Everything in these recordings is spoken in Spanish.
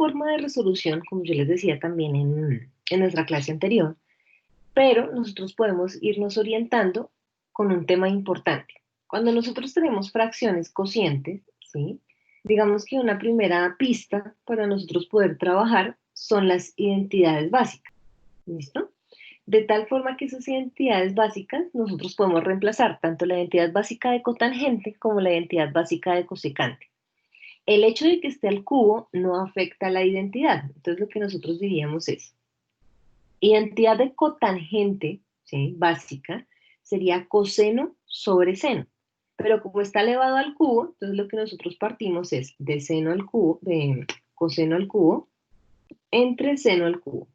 forma de resolución, como yo les decía también en nuestra clase anterior, pero nosotros podemos irnos orientando con un tema importante. Cuando nosotros tenemos fracciones cocientes, ¿sí? Digamos que una primera pista para nosotros poder trabajar son las identidades básicas, ¿listo? De tal forma que esas identidades básicas nosotros podemos reemplazar tanto la identidad básica de cotangente como la identidad básica de cosecante. El hecho de que esté al cubo no afecta la identidad. Entonces lo que nosotros diríamos es, identidad de cotangente, ¿sí? Básica, sería coseno sobre seno. Pero como está elevado al cubo, entonces lo que nosotros partimos es de seno al cubo, de coseno al cubo, entre seno al cubo,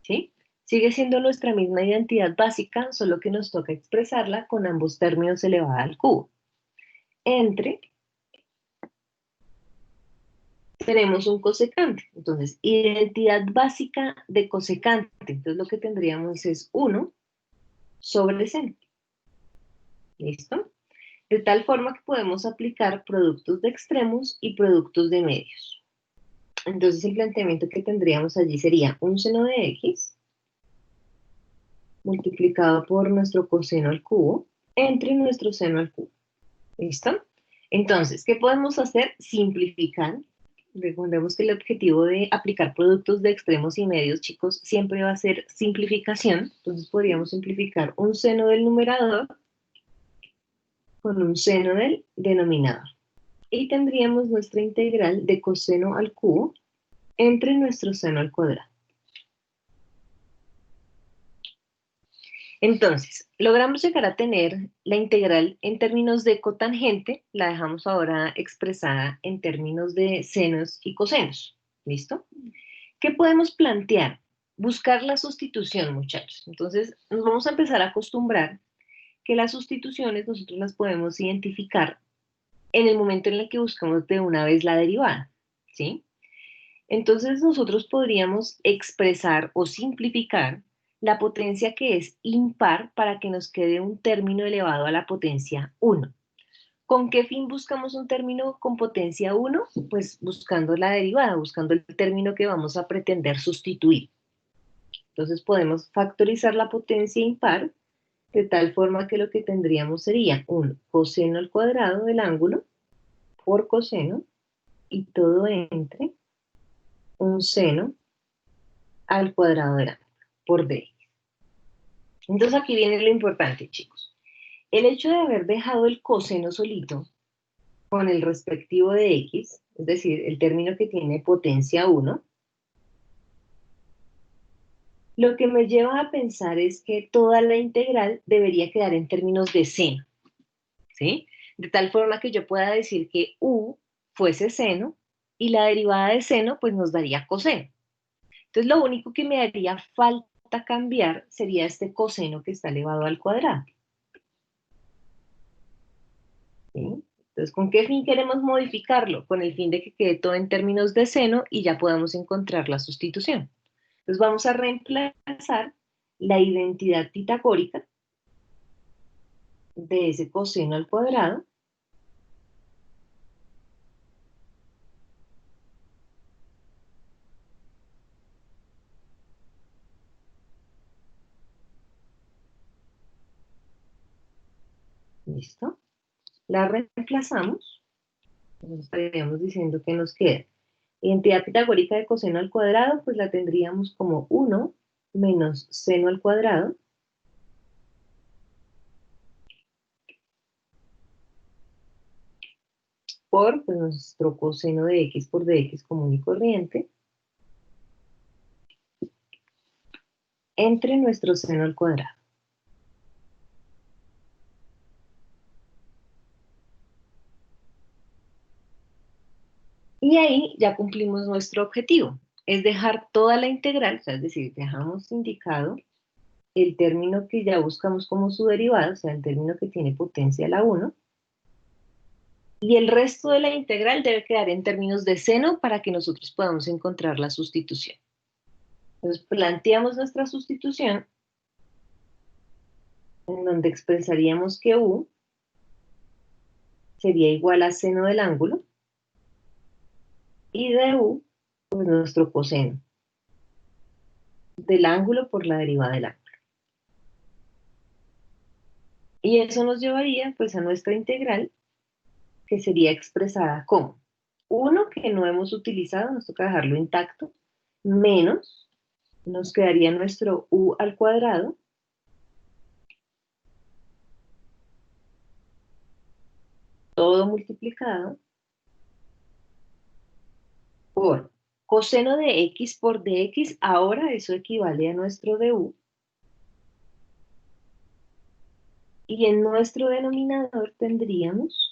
¿sí? Sigue siendo nuestra misma identidad básica, solo que nos toca expresarla con ambos términos elevada al cubo. Entre tenemos un cosecante. Entonces, identidad básica de cosecante. Entonces, lo que tendríamos es 1 sobre seno. ¿Listo? De tal forma que podemos aplicar productos de extremos y productos de medios. Entonces, el planteamiento que tendríamos allí sería un seno de x multiplicado por nuestro coseno al cubo entre nuestro seno al cubo. ¿Listo? Entonces, ¿qué podemos hacer? Simplificar. Recordemos que el objetivo de aplicar productos de extremos y medios, chicos, siempre va a ser simplificación. Entonces podríamos simplificar un seno del numerador con un seno del denominador. Y tendríamos nuestra integral de coseno al cubo entre nuestro seno al cuadrado. Entonces, logramos llegar a tener la integral en términos de cotangente, la dejamos ahora expresada en términos de senos y cosenos. ¿Listo? ¿Qué podemos plantear? Buscar la sustitución, muchachos. Entonces, nos vamos a empezar a acostumbrar que las sustituciones nosotros las podemos identificar en el momento en el que buscamos de una vez la derivada, ¿sí? Entonces, nosotros podríamos expresar o simplificar la potencia que es impar para que nos quede un término elevado a la potencia 1. ¿Con qué fin buscamos un término con potencia 1? Pues buscando la derivada, buscando el término que vamos a pretender sustituir. Entonces podemos factorizar la potencia impar de tal forma que lo que tendríamos sería un coseno al cuadrado del ángulo por coseno y todo entre un seno al cuadrado del ángulo por dx. Entonces aquí viene lo importante, chicos. El hecho de haber dejado el coseno solito con el respectivo de x, es decir, el término que tiene potencia 1, lo que me lleva a pensar es que toda la integral debería quedar en términos de seno, ¿sí? De tal forma que yo pueda decir que u fuese seno y la derivada de seno pues nos daría coseno. Entonces lo único que me haría falta cambiar sería este coseno que está elevado al cuadrado. ¿Sí? Entonces, ¿con qué fin queremos modificarlo? Con el fin de que quede todo en términos de seno y ya podamos encontrar la sustitución. Entonces vamos a reemplazar la identidad pitagórica de ese coseno al cuadrado ¿listo? La reemplazamos, entonces estaríamos diciendo que nos queda identidad pitagórica de coseno al cuadrado, pues la tendríamos como 1 menos seno al cuadrado por pues, nuestro coseno de x por dx común y corriente entre nuestro seno al cuadrado. Y ahí ya cumplimos nuestro objetivo, es dejar toda la integral, o sea, es decir, dejamos indicado el término que ya buscamos como su derivada, o sea, el término que tiene potencia a la 1, y el resto de la integral debe quedar en términos de seno para que nosotros podamos encontrar la sustitución. Entonces planteamos nuestra sustitución en donde expresaríamos que u sería igual a seno del ángulo y du pues nuestro coseno del ángulo por la derivada del ángulo. Y eso nos llevaría pues a nuestra integral, que sería expresada como 1 que no hemos utilizado, nos toca dejarlo intacto, menos, nos quedaría nuestro u al cuadrado, todo multiplicado por coseno de x por dx, ahora eso equivale a nuestro du, y en nuestro denominador tendríamos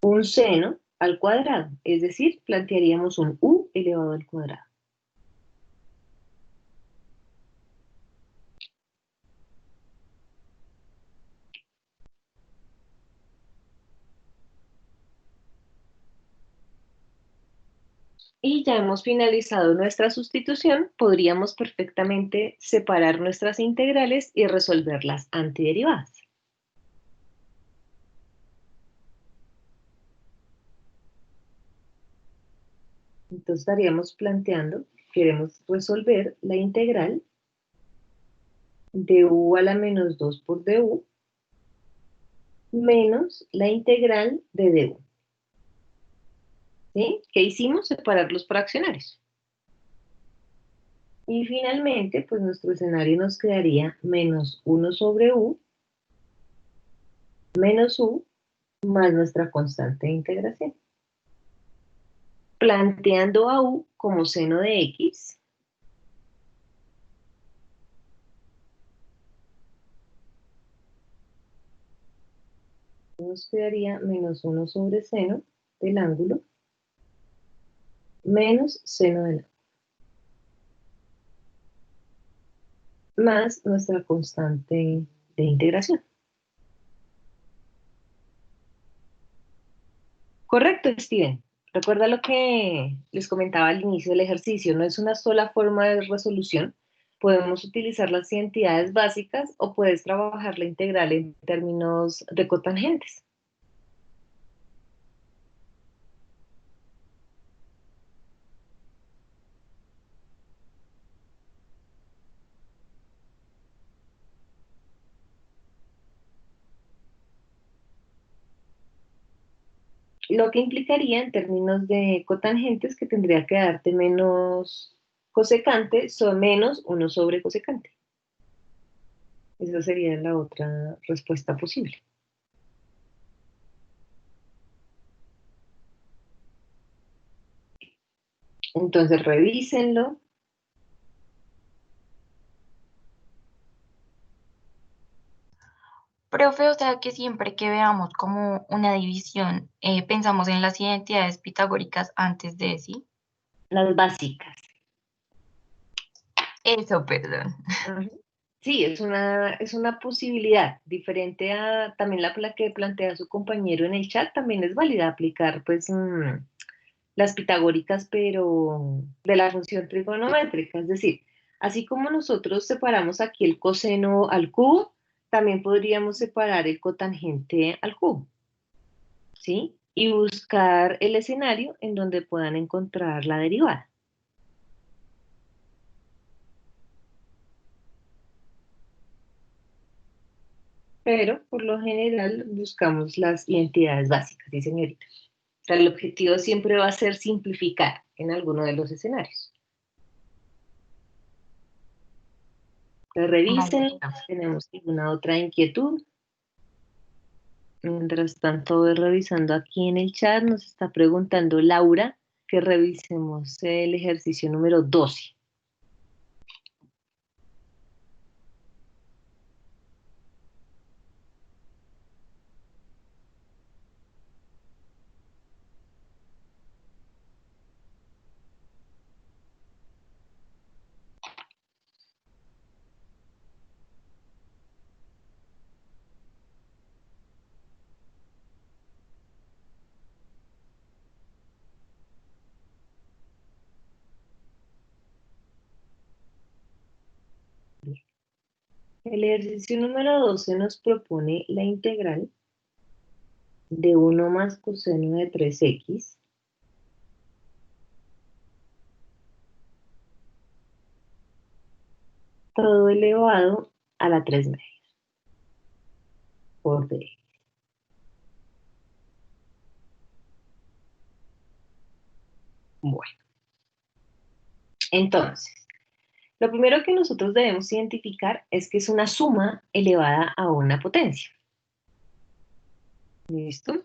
un seno al cuadrado, es decir, plantearíamos un u elevado al cuadrado. Y ya hemos finalizado nuestra sustitución, podríamos perfectamente separar nuestras integrales y resolver las antiderivadas. Entonces estaríamos planteando, queremos resolver la integral de u a la menos 2 por du menos la integral de du. ¿Sí? ¿Qué hicimos? Separar los fraccionarios. Y finalmente, pues nuestro escenario nos quedaría menos 1 sobre u menos u más nuestra constante de integración. Planteando a u como seno de x, nos quedaría menos 1 sobre seno del ángulo menos seno del ángulo, más nuestra constante de integración. Correcto, Steven. Recuerda lo que les comentaba al inicio del ejercicio, no es una sola forma de resolución. Podemos utilizar las identidades básicas o puedes trabajar la integral en términos de cotangentes. Lo que implicaría en términos de cotangentes que tendría que darte menos cosecante sobre menos 1 sobre cosecante. Esa sería la otra respuesta posible. Entonces revísenlo. Profe, o sea que siempre que veamos como una división, pensamos en las identidades pitagóricas antes de sí. Las básicas. Eso, perdón. Ujú. Sí, es una posibilidad diferente a también la que plantea su compañero en el chat. También es válida aplicar pues las pitagóricas, pero de la función trigonométrica. Es decir, así como nosotros separamos aquí el coseno al cubo, también podríamos separar el cotangente al cubo, ¿sí? Y buscar el escenario en donde puedan encontrar la derivada. Pero por lo general buscamos las identidades básicas, sí, señorita. O sea, el objetivo siempre va a ser simplificar en alguno de los escenarios. Entonces, Vale, revisen, profe. tenemos alguna otra inquietud. Mientras tanto, voy revisando aquí en el chat, nos está preguntando Laura que revisemos el ejercicio número 12. El ejercicio número 12 nos propone la integral de 1 más coseno de 3x todo elevado a la 3 medios por dx. Bueno, entonces, lo primero que nosotros debemos identificar es que es una suma elevada a una potencia. ¿Listo?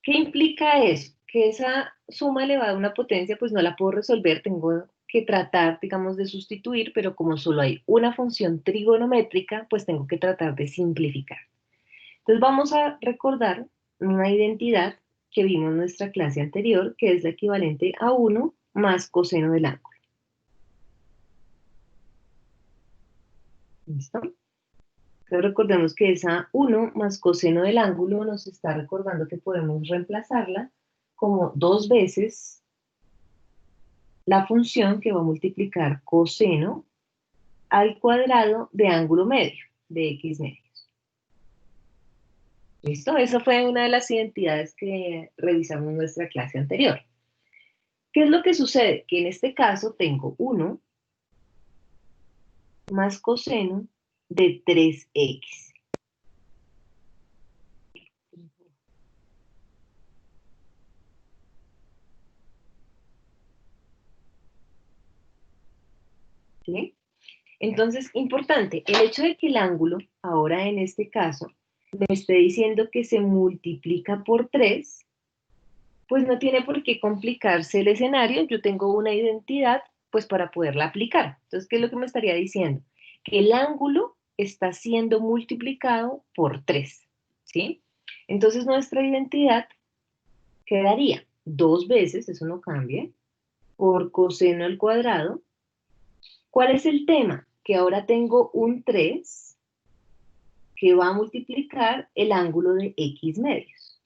¿Qué implica eso? Que esa suma elevada a una potencia, pues no la puedo resolver, tengo que tratar, digamos, de sustituir, pero como solo hay una función trigonométrica, pues tengo que tratar de simplificar. Entonces vamos a recordar una identidad que vimos en nuestra clase anterior, que es la equivalente a 1 más coseno del ángulo. ¿Listo? Entonces recordemos que esa 1 más coseno del ángulo nos está recordando que podemos reemplazarla como 2 veces la función que va a multiplicar coseno al cuadrado de ángulo medio, de x medios. ¿Listo? Esa fue una de las identidades que revisamos en nuestra clase anterior. ¿Qué es lo que sucede? Que en este caso tengo 1 más coseno de 3x. ¿Sí? Entonces, importante, el hecho de que el ángulo, ahora en este caso, me esté diciendo que se multiplica por 3, pues no tiene por qué complicarse el escenario, yo tengo una identidad pues para poderla aplicar. Entonces, ¿qué es lo que me estaría diciendo? Que el ángulo está siendo multiplicado por 3, ¿sí? Entonces nuestra identidad quedaría 2 veces, eso no cambia, por coseno al cuadrado. ¿Cuál es el tema? Que ahora tengo un 3 que va a multiplicar el ángulo de x medios.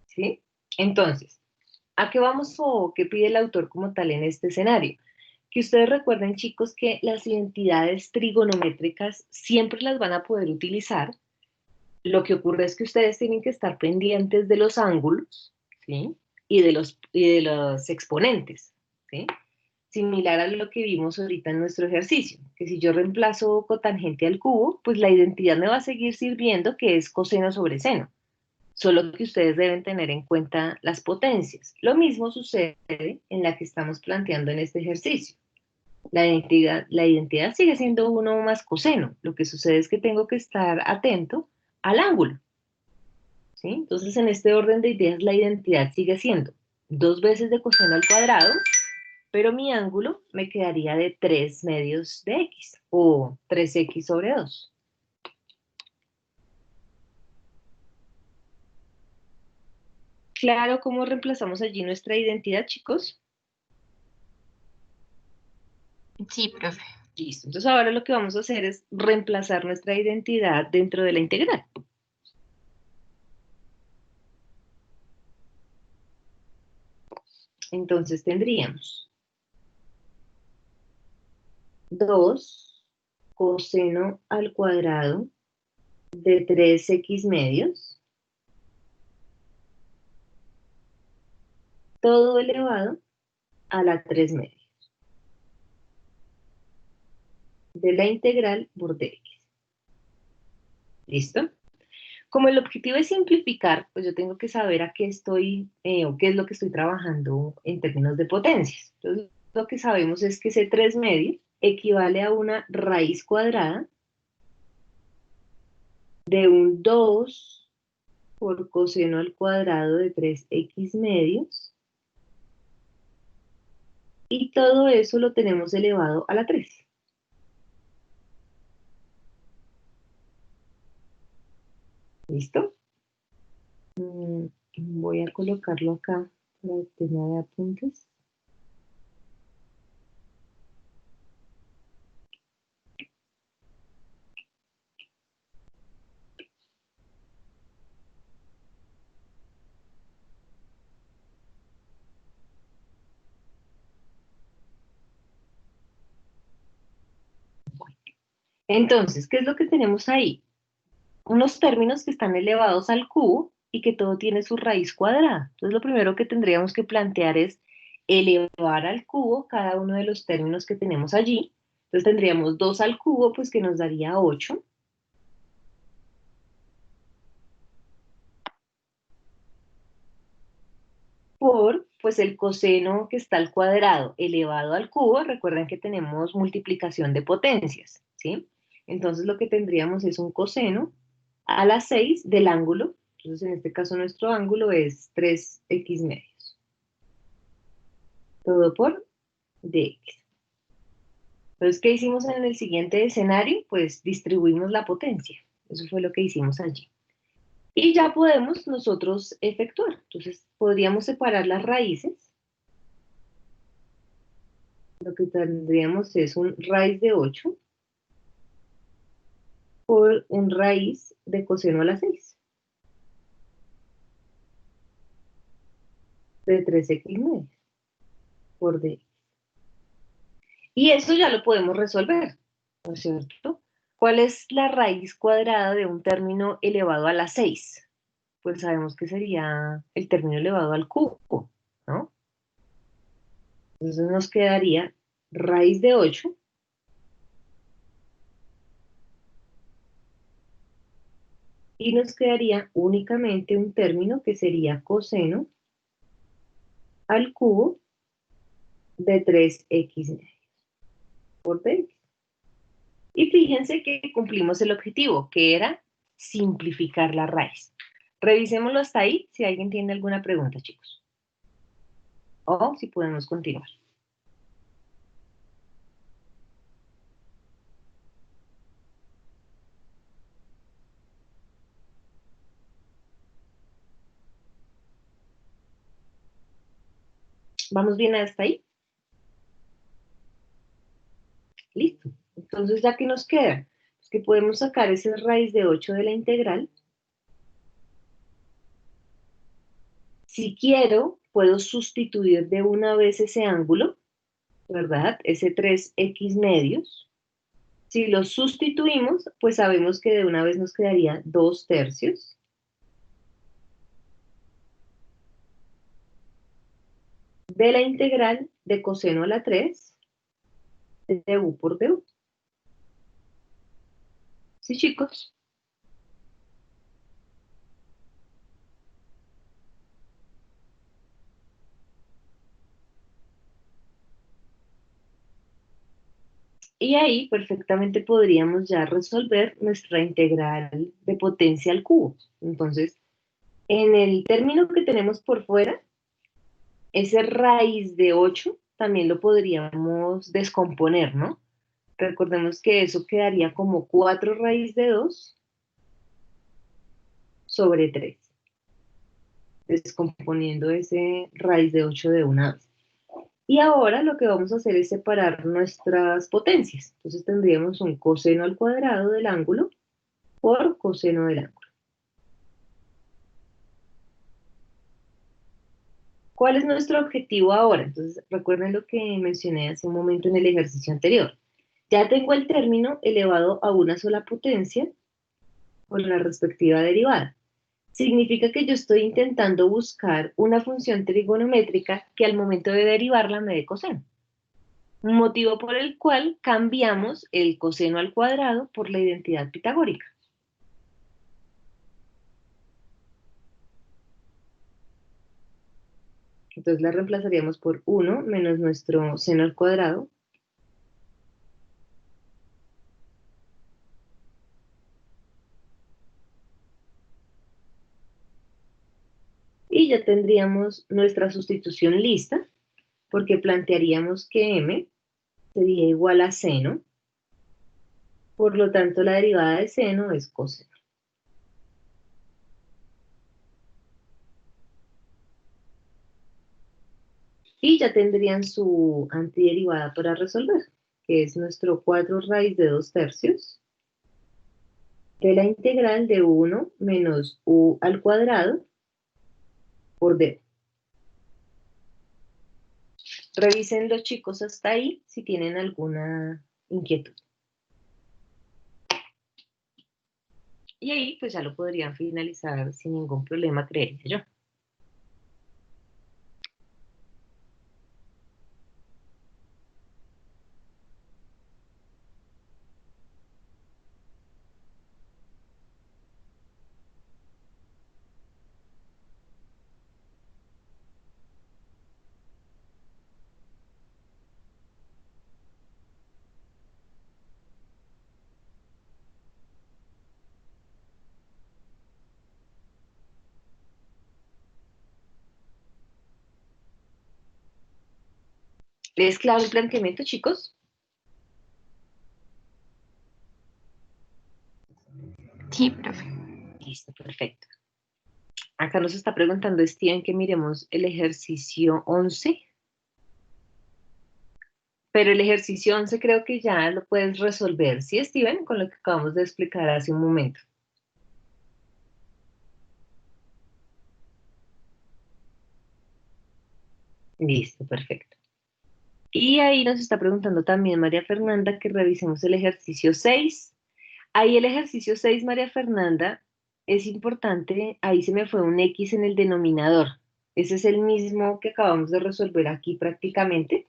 ¿Sí? Entonces, ¿a qué vamos o qué pide el autor como tal en este escenario? Que ustedes recuerden, chicos, que las identidades trigonométricas siempre las van a poder utilizar. Lo que ocurre es que ustedes tienen que estar pendientes de los ángulos, ¿sí? Y de los exponentes, ¿sí? Similar a lo que vimos ahorita en nuestro ejercicio, que si yo reemplazo cotangente al cubo, pues la identidad me va a seguir sirviendo, que es coseno sobre seno. Solo que ustedes deben tener en cuenta las potencias. Lo mismo sucede en la que estamos planteando en este ejercicio. La identidad sigue siendo 1 más coseno. Lo que sucede es que tengo que estar atento al ángulo, ¿sí? Entonces, en este orden de ideas, la identidad sigue siendo 2 veces de coseno al cuadrado, pero mi ángulo me quedaría de 3 medios de x, o 3x sobre 2. Claro, ¿cómo reemplazamos allí nuestra identidad, chicos? Sí, profe. Listo. Entonces ahora lo que vamos a hacer es reemplazar nuestra identidad dentro de la integral. Entonces tendríamos 2 coseno al cuadrado de 3x medios, todo elevado a la 3 medios de la integral por dx. ¿Listo? Como el objetivo es simplificar, pues yo tengo que saber a qué estoy, o qué es lo que estoy trabajando en términos de potencias. Entonces, lo que sabemos es que ese 3 medios equivale a una raíz cuadrada de un 2 por coseno al cuadrado de 3x medios, y todo eso lo tenemos elevado a la 3. ¿Listo? Voy a colocarlo acá para el tema de apuntes. Entonces, ¿qué es lo que tenemos ahí? Unos términos que están elevados al cubo, y que todo tiene su raíz cuadrada. Entonces lo primero que tendríamos que plantear es elevar al cubo cada uno de los términos que tenemos allí. Entonces tendríamos 2 al cubo, pues que nos daría 8. Por, pues el coseno que está al cuadrado elevado al cubo. Recuerden que tenemos multiplicación de potencias, ¿sí? Entonces lo que tendríamos es un coseno a la 6 del ángulo. Entonces en este caso nuestro ángulo es 3x medios. Todo por dx. Entonces, ¿qué hicimos en el siguiente escenario? Pues distribuimos la potencia. Eso fue lo que hicimos allí. Y ya podemos nosotros efectuar. Entonces, podríamos separar las raíces. Lo que tendríamos es un raíz de 8 por un raíz de coseno a la 6 de 3x medios por d. Y eso ya lo podemos resolver, ¿no es cierto? ¿Cuál es la raíz cuadrada de un término elevado a la 6? Pues sabemos que sería el término elevado al cubo, ¿no? Entonces nos quedaría raíz de 8 y nos quedaría únicamente un término que sería coseno al cubo de 3x por dx. Y fíjense que cumplimos el objetivo, que era simplificar la raíz. Revisémoslo hasta ahí, si alguien tiene alguna pregunta, chicos. O si podemos continuar. ¿Vamos bien hasta ahí? Listo. Entonces, ¿ya que nos queda? Es que podemos sacar ese raíz de 8 de la integral. Si quiero, puedo sustituir de una vez ese ángulo, ¿verdad? Ese 3x medios. Si lo sustituimos, pues sabemos que de una vez nos quedaría 2 tercios de la integral de coseno a la 3 de u por du. ¿Sí, chicos? Y ahí perfectamente podríamos ya resolver nuestra integral de potencia al cubo. Entonces, en el término que tenemos por fuera, ese raíz de 8 también lo podríamos descomponer, ¿no? Recordemos que eso quedaría como 4 raíz de 2 sobre 3, descomponiendo ese raíz de 8 de una vez. Y ahora lo que vamos a hacer es separar nuestras potencias. Entonces tendríamos un coseno al cuadrado del ángulo por coseno del ángulo. ¿Cuál es nuestro objetivo ahora? Entonces recuerden lo que mencioné hace un momento en el ejercicio anterior. Ya tengo el término elevado a una sola potencia por la respectiva derivada. Significa que yo estoy intentando buscar una función trigonométrica que al momento de derivarla me dé coseno. Motivo por el cual cambiamos el coseno al cuadrado por la identidad pitagórica. Entonces la reemplazaríamos por 1 menos nuestro seno al cuadrado. Y ya tendríamos nuestra sustitución lista, porque plantearíamos que m sería igual a seno. Por lo tanto, la derivada de seno es coseno. Y ya tendrían su antiderivada para resolver, que es nuestro 4 raíz de 2 tercios de la integral de 1 menos u al cuadrado por d. Revisen los chicos hasta ahí si tienen alguna inquietud. Y ahí pues ya lo podrían finalizar sin ningún problema, creería yo. ¿Es claro el planteamiento, chicos? Sí, profe. Listo, perfecto. Acá nos está preguntando Steven que miremos el ejercicio 11. Pero el ejercicio 11 creo que ya lo puedes resolver, ¿sí, Steven? Con lo que acabamos de explicar hace un momento. Listo, perfecto. Y ahí nos está preguntando también María Fernanda que revisemos el ejercicio 6. Ahí el ejercicio 6, María Fernanda, es importante, ahí se me fue un X en el denominador. Ese es el mismo que acabamos de resolver aquí prácticamente.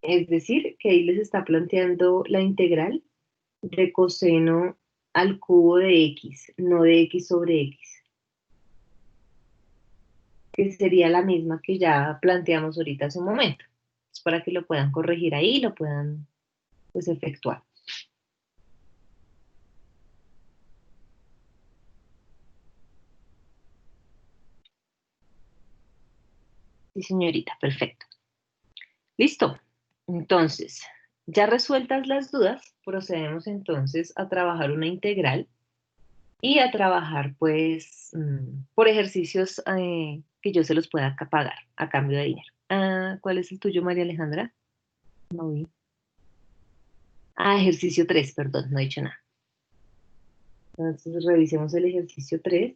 Es decir, que ahí les está planteando la integral de coseno al cubo de x, no de x sobre x, que sería la misma que ya planteamos ahorita hace un momento. Es para que lo puedan corregir ahí y lo puedan pues efectuar. Sí, señorita, perfecto. Listo. Entonces, ya resueltas las dudas, procedemos entonces a trabajar una integral y a trabajar pues por ejercicios que yo se los pueda pagar a cambio de dinero. Ah, ¿cuál es el tuyo, María Alejandra? No vi. Ah, ejercicio 3, perdón, no he dicho nada. Entonces revisemos el ejercicio 3.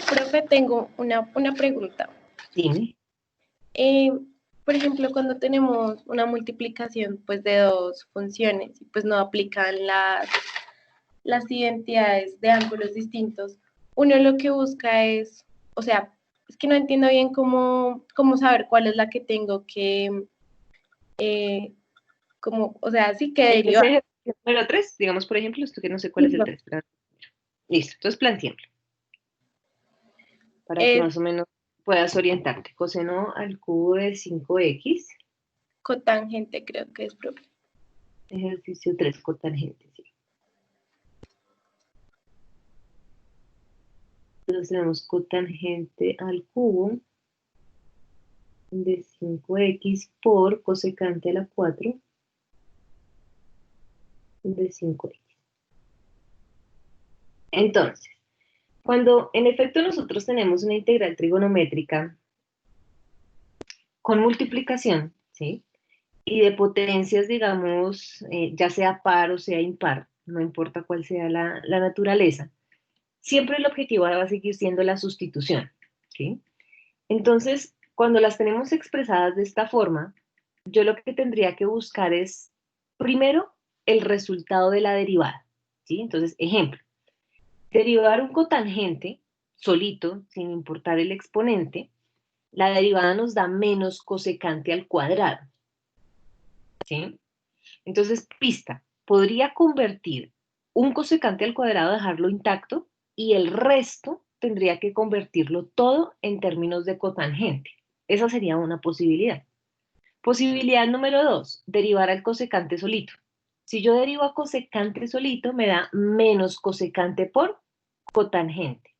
Profe, tengo una pregunta. Dime. Eh, por ejemplo, cuando tenemos una multiplicación pues, de dos funciones y pues no aplican las identidades de ángulos distintos, uno lo que busca es, o sea, es que no entiendo bien cómo saber cuál es la que tengo que, o sea, sí que ¿Ese derivar. ejercicio número 3? Digamos, por ejemplo, esto que no sé cuál es el 3. Listo, entonces planteémoslo. Para que Es más o menos puedas orientarte. Coseno al cubo de 5x. cotangente, creo que es propio. Ejercicio 3, cotangente, sí. Entonces tenemos cotangente al cubo de 5x por cosecante a la 4 de 5x. Entonces, cuando en efecto nosotros tenemos una integral trigonométrica con multiplicación, ¿sí? Y de potencias, digamos, ya sea par o sea impar, no importa cuál sea la naturaleza, siempre el objetivo va a seguir siendo la sustitución, ¿sí? Entonces, cuando las tenemos expresadas de esta forma, yo lo que tendría que buscar es, primero, el resultado de la derivada, ¿sí? Entonces, ejemplo, derivar un cotangente solito, sin importar el exponente, la derivada nos da menos cosecante al cuadrado, ¿sí? Entonces, pista, podría convertir un cosecante al cuadrado, dejarlo intacto, y el resto tendría que convertirlo todo en términos de cotangente. Esa sería una posibilidad. Posibilidad número 2, derivar al cosecante solito. Si yo derivo a cosecante solito, me da menos cosecante por cotangente.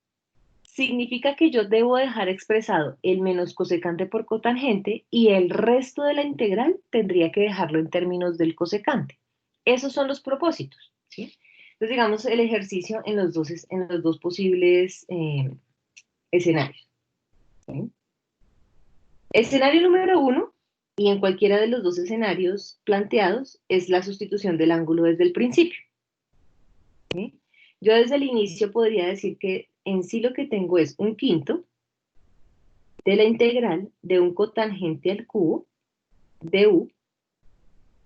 Significa que yo debo dejar expresado el menos cosecante por cotangente y el resto de la integral tendría que dejarlo en términos del cosecante. Esos son los propósitos, ¿sí? Entonces, digamos el ejercicio en los dos posibles escenarios, ¿sí? Escenario número 1, Y en cualquiera de los dos escenarios planteados es la sustitución del ángulo desde el principio. ¿Sí? Yo desde el inicio podría decir que en sí lo que tengo es un quinto de la integral de un cotangente al cubo de u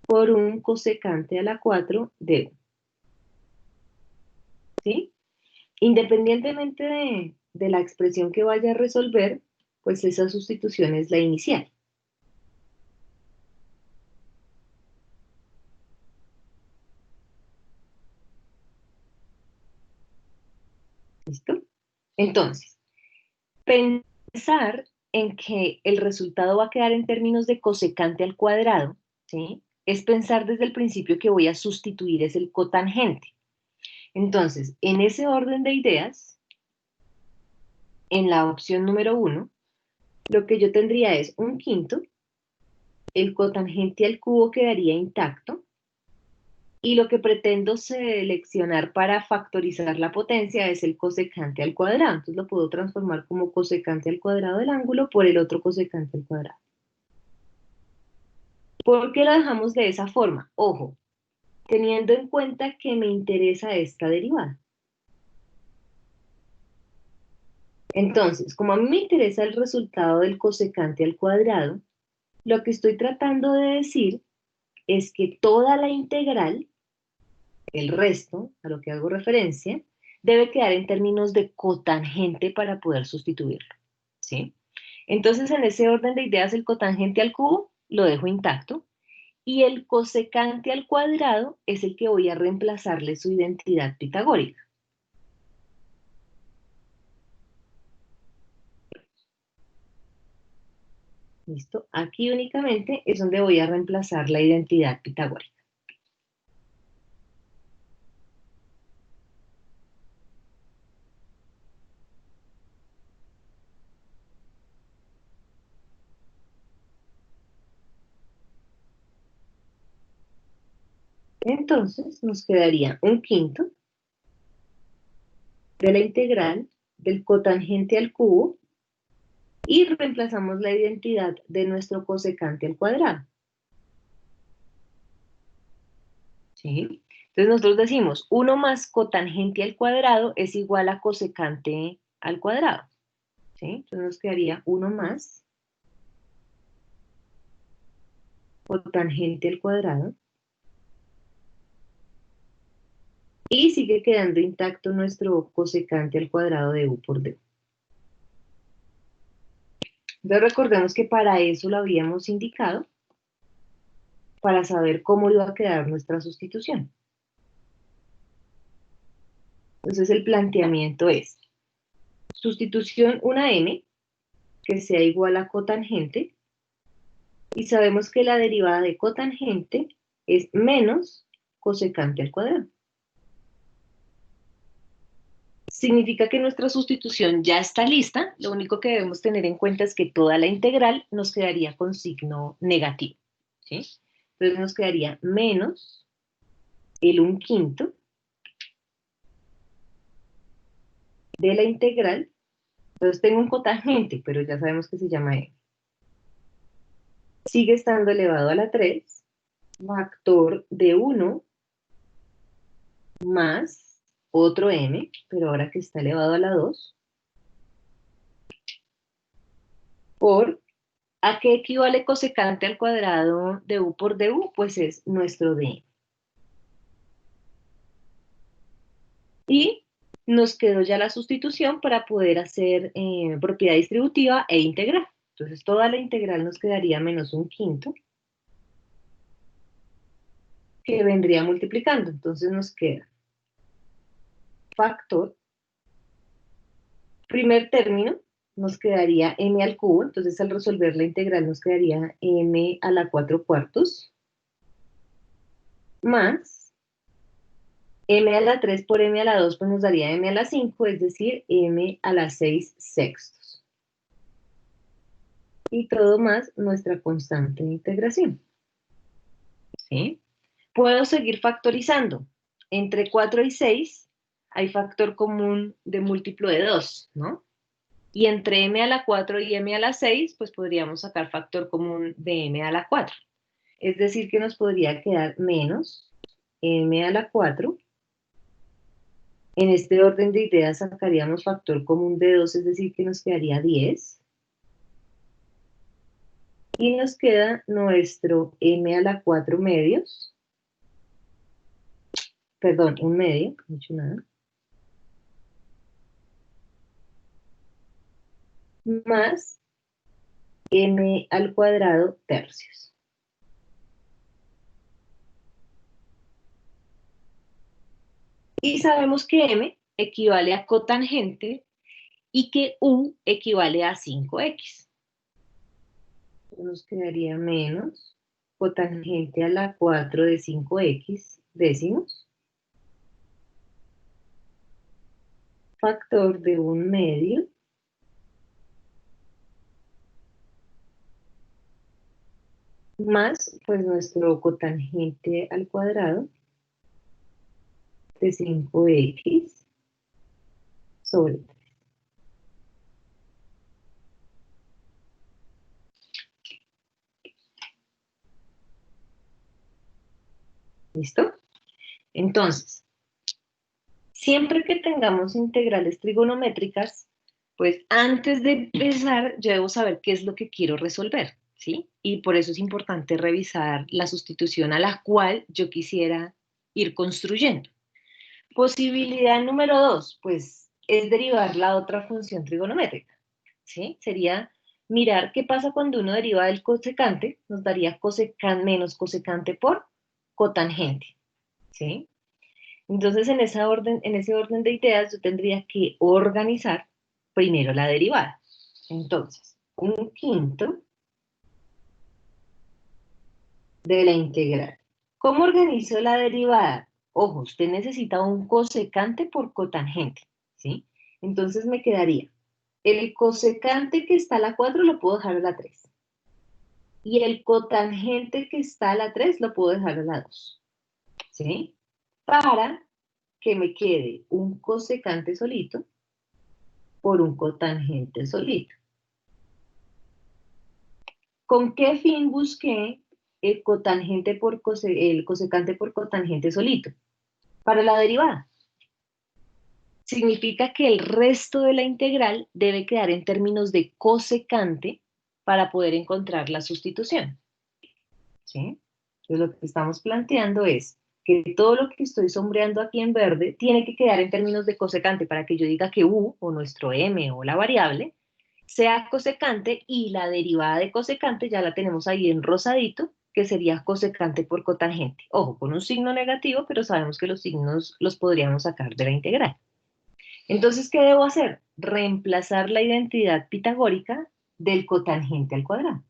por un cosecante a la 4 de u. ¿Sí? Independientemente de la expresión que vaya a resolver, pues esa sustitución es la inicial. ¿Listo? Entonces, pensar en que el resultado va a quedar en términos de cosecante al cuadrado, ¿sí? Es pensar desde el principio que voy a sustituir es el cotangente. Entonces, en ese orden de ideas, en la opción número 1, lo que yo tendría es un quinto, el cotangente al cubo quedaría intacto, y lo que pretendo seleccionar para factorizar la potencia es el cosecante al cuadrado. Entonces lo puedo transformar como cosecante al cuadrado del ángulo por el otro cosecante al cuadrado. ¿Por qué lo dejamos de esa forma? Ojo, teniendo en cuenta que me interesa esta derivada. Entonces, como a mí me interesa el resultado del cosecante al cuadrado, lo que estoy tratando de decir es que toda la integral, el resto, a lo que hago referencia, debe quedar en términos de cotangente para poder sustituirlo, ¿sí? Entonces, en ese orden de ideas, el cotangente al cubo lo dejo intacto y el cosecante al cuadrado es el que voy a reemplazarle su identidad pitagórica. ¿Listo? Aquí únicamente es donde voy a reemplazar la identidad pitagórica. Entonces nos quedaría un quinto de la integral del cotangente al cubo y reemplazamos la identidad de nuestro cosecante al cuadrado. ¿Sí? Entonces nosotros decimos 1 más cotangente al cuadrado es igual a cosecante al cuadrado. ¿Sí? Entonces nos quedaría 1 más cotangente al cuadrado. Y sigue quedando intacto nuestro cosecante al cuadrado de u por d. Entonces recordemos que para eso lo habíamos indicado, para saber cómo iba a quedar nuestra sustitución. Entonces el planteamiento es sustitución una m que sea igual a cotangente, y sabemos que la derivada de cotangente es menos cosecante al cuadrado. Significa que nuestra sustitución ya está lista, lo único que debemos tener en cuenta es que toda la integral nos quedaría con signo negativo, ¿sí? Entonces nos quedaría menos el 1/5 de la integral. Entonces tengo un cotangente, pero ya sabemos que se llama m. Sigue estando elevado a la 3, factor de 1 más otro m, pero ahora que está elevado a la 2, por ¿a qué equivale cosecante al cuadrado de u por du? Pues es nuestro d. Y nos quedó ya la sustitución para poder hacer propiedad distributiva e integral. Entonces toda la integral nos quedaría menos 1/5, que vendría multiplicando. Entonces nos queda factor, primer término, nos quedaría m al cubo. Entonces al resolver la integral nos quedaría m a la 4/4, más m a la 3 por m a la 2, pues nos daría m a la 5, es decir, m a la 6/6. Y todo más nuestra constante de integración. ¿Sí? Puedo seguir factorizando. Entre 4 y 6 hay factor común de múltiplo de 2, ¿no? Y entre m a la 4 y m a la 6, pues podríamos sacar factor común de m a la 4. Es decir, que nos podría quedar menos m a la 4. En este orden de ideas sacaríamos factor común de 2, es decir, que nos quedaría 10. Y nos queda nuestro m a la 4 medios. Perdón, un medio, no he hecho nada. Más m al cuadrado tercios. Y sabemos que m equivale a cotangente y que u equivale a 5x. Nos quedaría menos cotangente a la 4 de 5x décimos, factor de un medio, más pues nuestro cotangente al cuadrado de 5x sobre 3. ¿Listo? Entonces, siempre que tengamos integrales trigonométricas, pues antes de empezar yo debo saber qué es lo que quiero resolver, ¿sí? Y por eso es importante revisar la sustitución a la cual yo quisiera ir construyendo. Posibilidad número 2, pues es derivar la otra función trigonométrica, ¿sí? Sería mirar qué pasa cuando uno deriva del cosecante, nos daría cosecante menos cosecante por cotangente, ¿sí? Entonces, en ese orden de ideas, yo tendría que organizar primero la derivada. Entonces, un quinto de la integral. ¿Cómo organizo la derivada? Ojo, usted necesita un cosecante por cotangente, ¿sí? Entonces me quedaría, el cosecante que está a la 4 lo puedo dejar a la 3. Y el cotangente que está a la 3 lo puedo dejar a la 2, ¿sí? Para que me quede un cosecante solito por un cotangente solito. ¿Con qué fin busqué el cotangente por el cosecante por cotangente solito? Para la derivada. Significa que el resto de la integral debe quedar en términos de cosecante para poder encontrar la sustitución, ¿sí? Entonces lo que estamos planteando es que todo lo que estoy sombreando aquí en verde tiene que quedar en términos de cosecante para que yo diga que u, o nuestro m, o la variable, sea cosecante, y la derivada de cosecante ya la tenemos ahí en rosadito, que sería cosecante por cotangente. Ojo, con un signo negativo, pero sabemos que los signos los podríamos sacar de la integral. Entonces, ¿qué debo hacer? Reemplazar la identidad pitagórica del cotangente al cuadrado.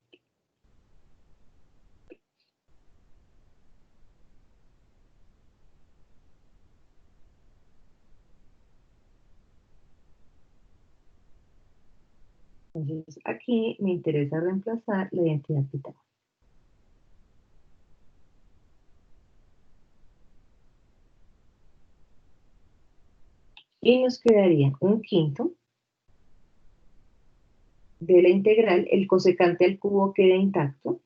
Entonces, aquí me interesa reemplazar la identidad pitagórica. Y nos quedaría un quinto de la integral, el cosecante al cubo queda intacto.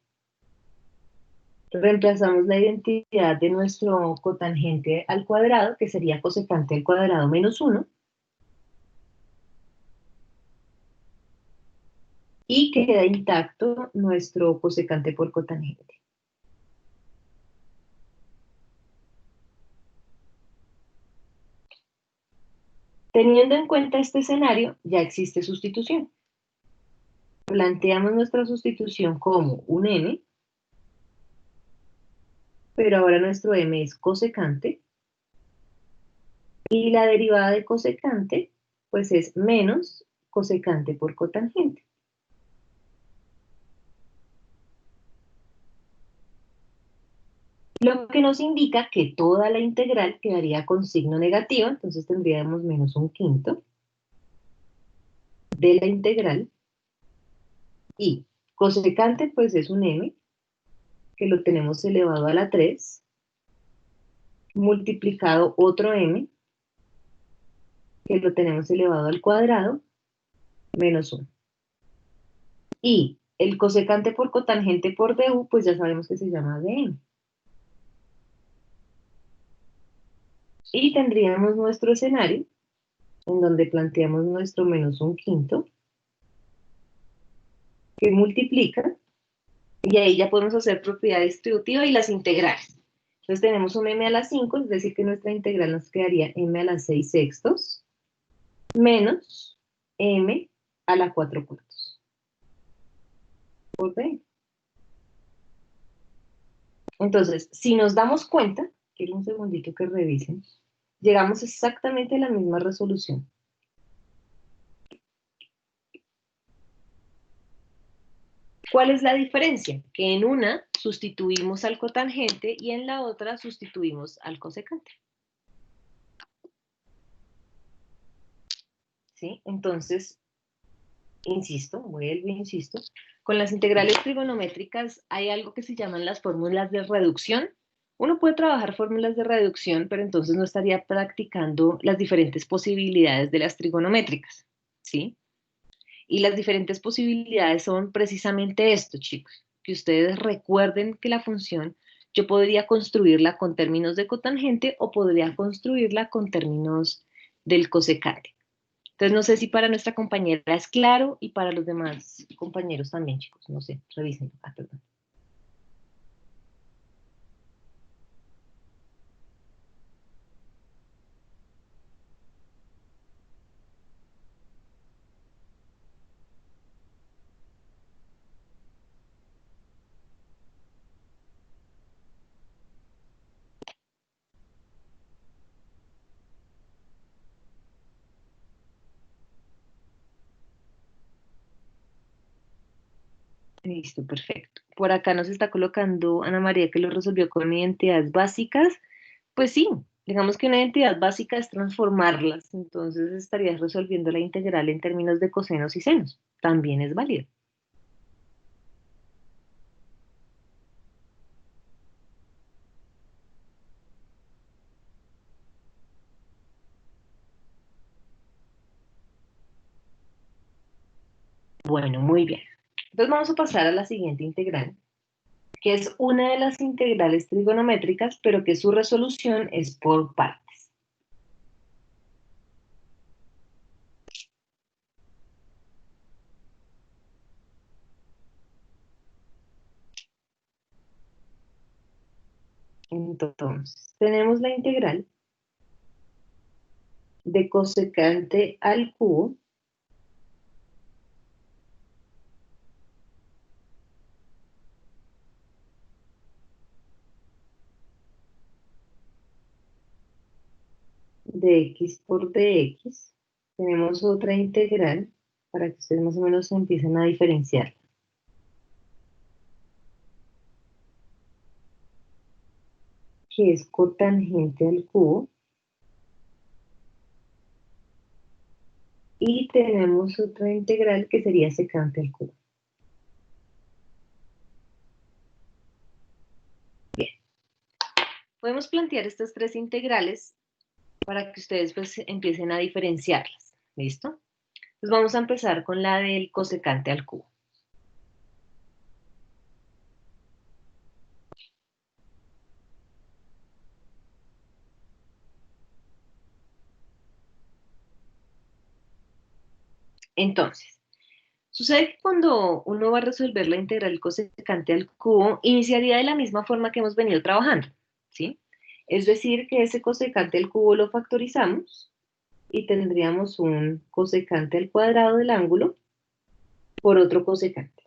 Reemplazamos la identidad de nuestro cotangente al cuadrado, que sería cosecante al cuadrado menos 1. Y queda intacto nuestro cosecante por cotangente. Teniendo en cuenta este escenario, ya existe sustitución. Planteamos nuestra sustitución como un m, pero ahora nuestro m es cosecante, y la derivada de cosecante, pues es menos cosecante por cotangente. Lo que nos indica que toda la integral quedaría con signo negativo, entonces tendríamos menos un quinto de la integral, y cosecante pues es un m, que lo tenemos elevado a la 3, multiplicado otro m, que lo tenemos elevado al cuadrado, menos 1. Y el cosecante por cotangente por du, pues ya sabemos que se llama dm. Y tendríamos nuestro escenario, en donde planteamos nuestro menos 1/5, que multiplica, y ahí ya podemos hacer propiedad distributiva y las integrales. Entonces tenemos un m a la 5, es decir, que nuestra integral nos quedaría m a la 6/6 menos m a la 4/4 por d. Entonces, si nos damos cuenta, quiero un segundito que revisen, llegamos exactamente a la misma resolución. ¿Cuál es la diferencia? Que en una sustituimos al cotangente y en la otra sustituimos al cosecante. ¿Sí? Entonces, insisto, con las integrales trigonométricas hay algo que se llaman las fórmulas de reducción. Uno puede trabajar fórmulas de reducción, pero entonces no estaría practicando las diferentes posibilidades de las trigonométricas, ¿sí? Y las diferentes posibilidades son precisamente esto, chicos, que ustedes recuerden que la función yo podría construirla con términos de cotangente o podría construirla con términos del cosecante. Entonces, no sé si para nuestra compañera es claro y para los demás compañeros también, chicos. No sé, revisen. Perdón. Listo, perfecto. Por acá nos está colocando Ana María que lo resolvió con identidades básicas. Pues sí, digamos que una identidad básica es transformarlas, entonces estarías resolviendo la integral en términos de cosenos y senos. También es válido. Bueno, muy bien. Entonces vamos a pasar a la siguiente integral, que es una de las integrales trigonométricas, pero que su resolución es por partes. Entonces, tenemos la integral de cosecante al cubo de x por dx. Tenemos otra integral para que ustedes más o menos empiecen a diferenciar, que es cotangente al cubo. Y tenemos otra integral que sería secante al cubo. Bien. Podemos plantear estas tres integrales para que ustedes pues empiecen a diferenciarlas. ¿Listo? Pues vamos a empezar con la del cosecante al cubo. Entonces, sucede que cuando uno va a resolver la integral cosecante al cubo, iniciaría de la misma forma que hemos venido trabajando, ¿sí? Es decir, que ese cosecante al cubo lo factorizamos y tendríamos un cosecante al cuadrado del ángulo por otro cosecante.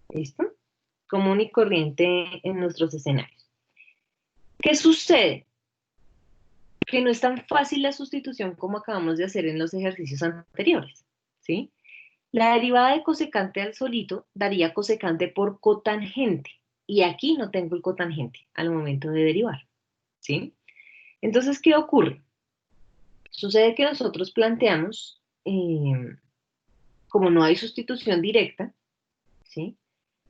¿Listo? Común y corriente en nuestros escenarios. ¿Qué sucede? Que no es tan fácil la sustitución como acabamos de hacer en los ejercicios anteriores, ¿sí? La derivada de cosecante al solito daría cosecante por cotangente, y aquí no tengo el cotangente al momento de derivar, ¿sí? Entonces, ¿qué ocurre? Sucede que nosotros planteamos, como no hay sustitución directa, ¿sí?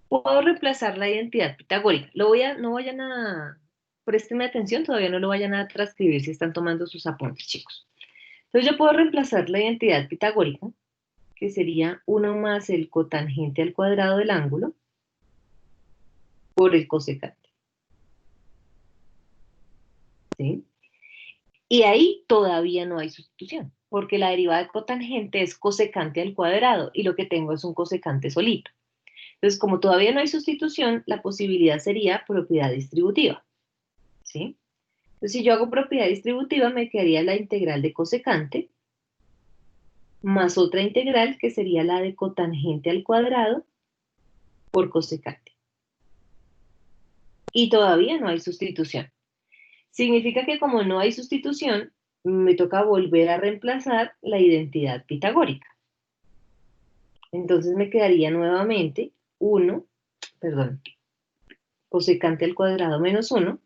Puedo reemplazar la identidad pitagórica. No vayan a Préstenme atención, todavía no lo vayan a transcribir si están tomando sus apuntes, chicos. Entonces yo puedo reemplazar la identidad pitagórica, que sería 1 más el cotangente al cuadrado del ángulo, por el cosecante. ¿Sí? Y ahí todavía no hay sustitución, porque la derivada de cotangente es cosecante al cuadrado, y lo que tengo es un cosecante solito. Entonces, como todavía no hay sustitución, la posibilidad sería propiedad distributiva. ¿Sí? Entonces, si yo hago propiedad distributiva, me quedaría la integral de cosecante, más otra integral que sería la de cotangente al cuadrado por cosecante. Y todavía no hay sustitución. Significa que como no hay sustitución, me toca volver a reemplazar la identidad pitagórica. Entonces me quedaría nuevamente 1, perdón, cosecante al cuadrado menos 1,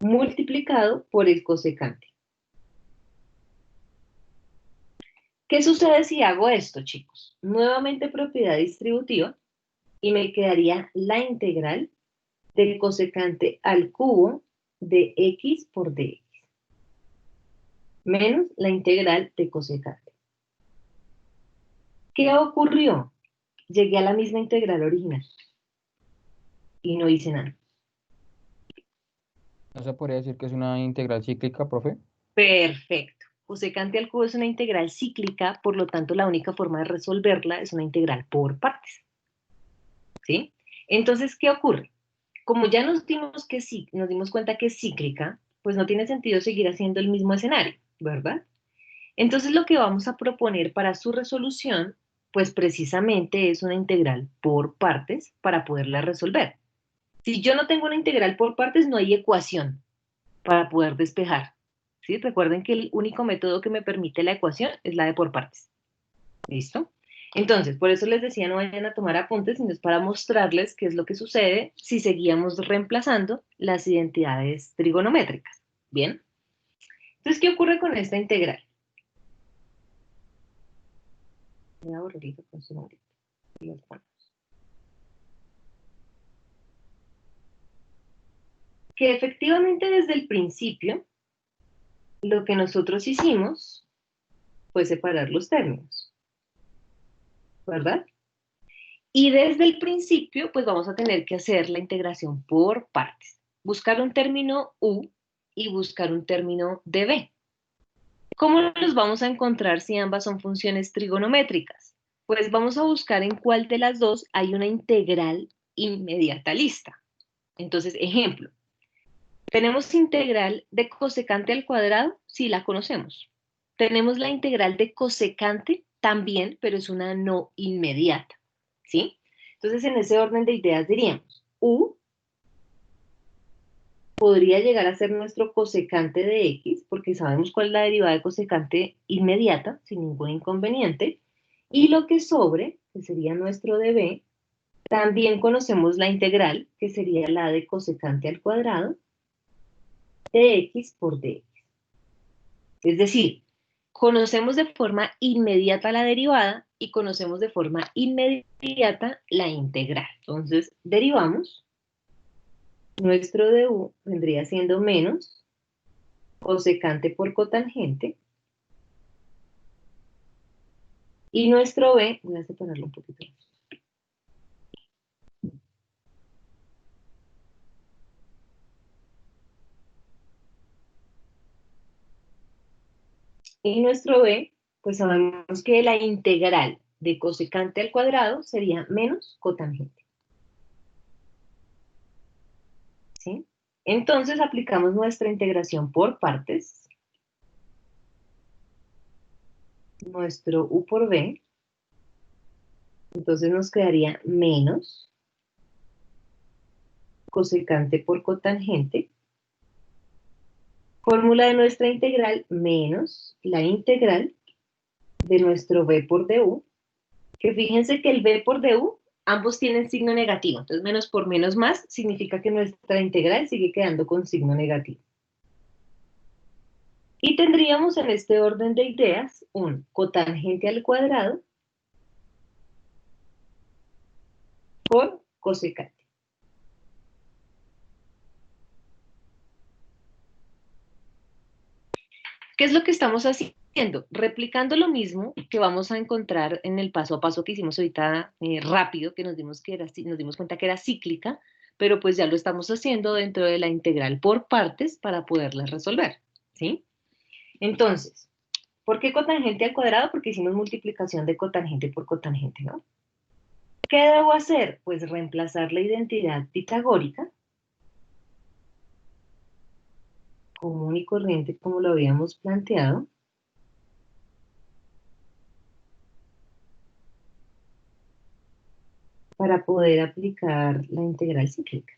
multiplicado por el cosecante. ¿Qué sucede si hago esto, chicos? Nuevamente propiedad distributiva y me quedaría la integral del cosecante al cubo de x por dx, menos la integral de cosecante. ¿Qué ocurrió? Llegué a la misma integral original y no hice nada. ¿No se podría decir que es una integral cíclica, profe? Perfecto. Cosecante al cubo es una integral cíclica, por lo tanto la única forma de resolverla es una integral por partes. ¿Sí? Entonces, ¿qué ocurre? Como ya nos dimos cuenta que es cíclica, pues no tiene sentido seguir haciendo el mismo escenario, ¿verdad? Entonces lo que vamos a proponer para su resolución, pues precisamente es una integral por partes para poderla resolver. Si yo no tengo una integral por partes, no hay ecuación para poder despejar. ¿Sí? Recuerden que el único método que me permite la ecuación es la de por partes. ¿Listo? Entonces, por eso les decía, no vayan a tomar apuntes, sino es para mostrarles qué es lo que sucede si seguíamos reemplazando las identidades trigonométricas. ¿Bien? Entonces, ¿qué ocurre con esta integral? Voy a borrarlo con su nombre. Que efectivamente desde el principio, lo que nosotros hicimos fue separar los términos, ¿verdad? Y desde el principio, pues vamos a tener que hacer la integración por partes. Buscar un término u y buscar un término de b. ¿Cómo los vamos a encontrar si ambas son funciones trigonométricas? Pues vamos a buscar en cuál de las dos hay una integral inmediata lista. Entonces, ejemplo, tenemos integral de cosecante al cuadrado, sí la conocemos. Tenemos la integral de cosecante también, pero es una no inmediata, ¿sí? Entonces, en ese orden de ideas diríamos, u podría llegar a ser nuestro cosecante de x, porque sabemos cuál es la derivada de cosecante inmediata, sin ningún inconveniente, y lo que sobre, que sería nuestro de b, también conocemos la integral, que sería la de cosecante al cuadrado, de x por dx. Es decir, conocemos de forma inmediata la derivada y conocemos de forma inmediata la integral. Entonces, derivamos. Nuestro du vendría siendo menos cosecante por cotangente. Y nuestro b, voy a separarlo un poquito más. Y nuestro b, pues sabemos que la integral de cosecante al cuadrado sería menos cotangente. ¿Sí? Entonces aplicamos nuestra integración por partes. Nuestro u por b. Entonces nos quedaría menos cosecante por cotangente. Fórmula de nuestra integral menos la integral de nuestro b por du, que fíjense que el b por du, ambos tienen signo negativo, entonces menos por menos más significa que nuestra integral sigue quedando con signo negativo. Y tendríamos en este orden de ideas un cotangente al cuadrado por cosecante. ¿Qué es lo que estamos haciendo? Replicando lo mismo que vamos a encontrar en el paso a paso que hicimos ahorita rápido, que nos dimos cuenta que era cíclica, pero pues ya lo estamos haciendo dentro de la integral por partes para poderlas resolver, ¿sí? Entonces, ¿por qué cotangente al cuadrado? Porque hicimos multiplicación de cotangente por cotangente, ¿no? ¿Qué debo hacer? Pues reemplazar la identidad pitagórica común y corriente como lo habíamos planteado para poder aplicar la integral cíclica.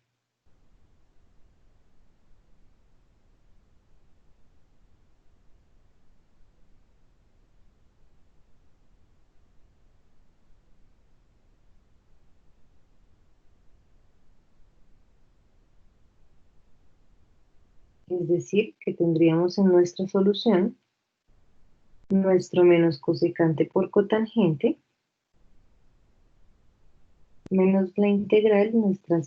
Es decir, que tendríamos en nuestra solución nuestro menos cosecante por cotangente menos la integral, nuestra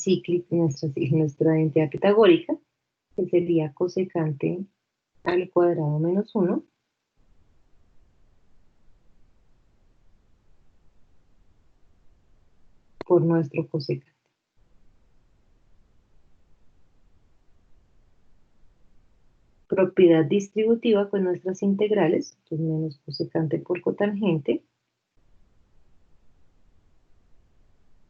identidad pitagórica, que sería cosecante al cuadrado menos 1, por nuestro cosecante. Propiedad distributiva con nuestras integrales, entonces menos cosecante por cotangente.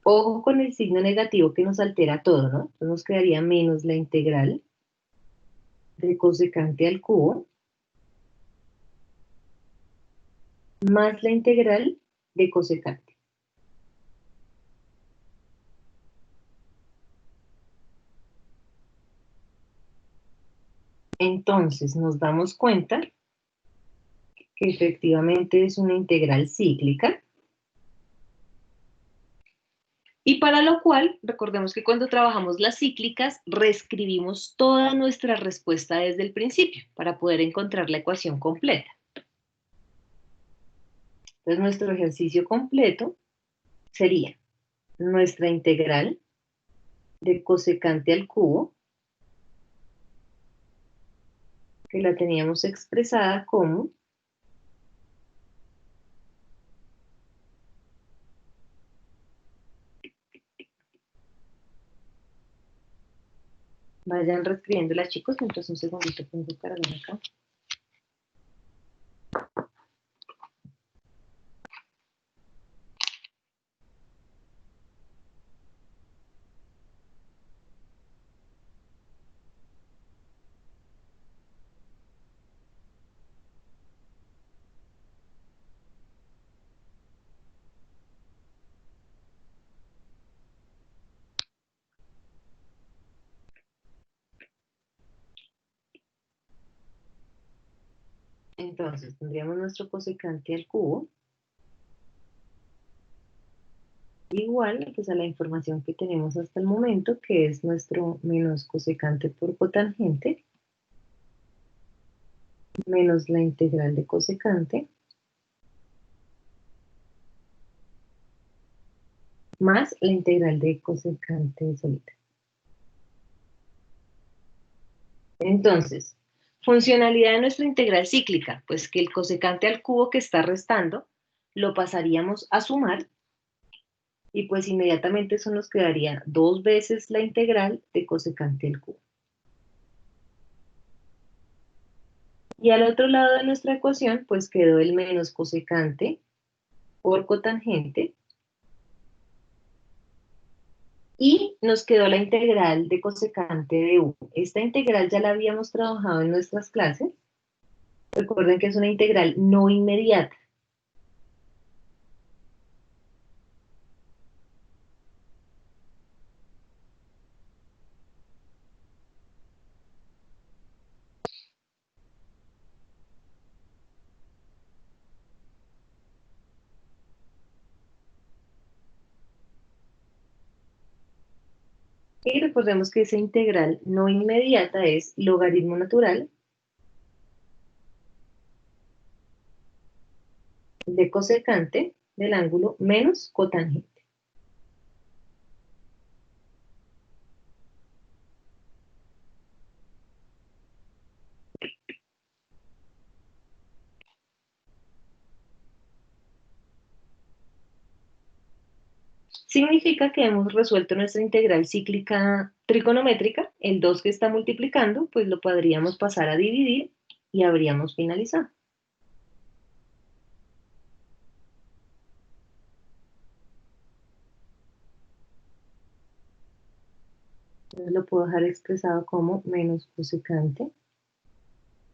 Ojo con el signo negativo que nos altera todo, ¿no? Entonces nos quedaría menos la integral de cosecante al cubo más la integral de cosecante. Entonces nos damos cuenta que efectivamente es una integral cíclica. Y para lo cual, recordemos que cuando trabajamos las cíclicas, reescribimos toda nuestra respuesta desde el principio para poder encontrar la ecuación completa. Entonces, nuestro ejercicio completo sería nuestra integral de cosecante al cubo, que la teníamos expresada como vayan reescribiéndola, chicos, mientras un segundito pongo el cargador acá. Entonces, tendríamos nuestro cosecante al cubo igual pues, a la información que tenemos hasta el momento, que es nuestro menos cosecante por cotangente, menos la integral de cosecante, más la integral de cosecante solita. Entonces, funcionalidad de nuestra integral cíclica, pues que el cosecante al cubo que está restando lo pasaríamos a sumar y pues inmediatamente eso nos quedaría 2 veces la integral de cosecante al cubo. Y al otro lado de nuestra ecuación, pues quedó el menos cosecante por cotangente y nos quedó la integral de cosecante de u. Esta integral ya la habíamos trabajado en nuestras clases. Recuerden que es una integral no inmediata. Y recordemos que esa integral no inmediata es logaritmo natural de cosecante del ángulo menos cotangente. Significa que hemos resuelto nuestra integral cíclica trigonométrica. El 2 que está multiplicando, pues lo podríamos pasar a dividir y habríamos finalizado. Entonces lo puedo dejar expresado como menos cosecante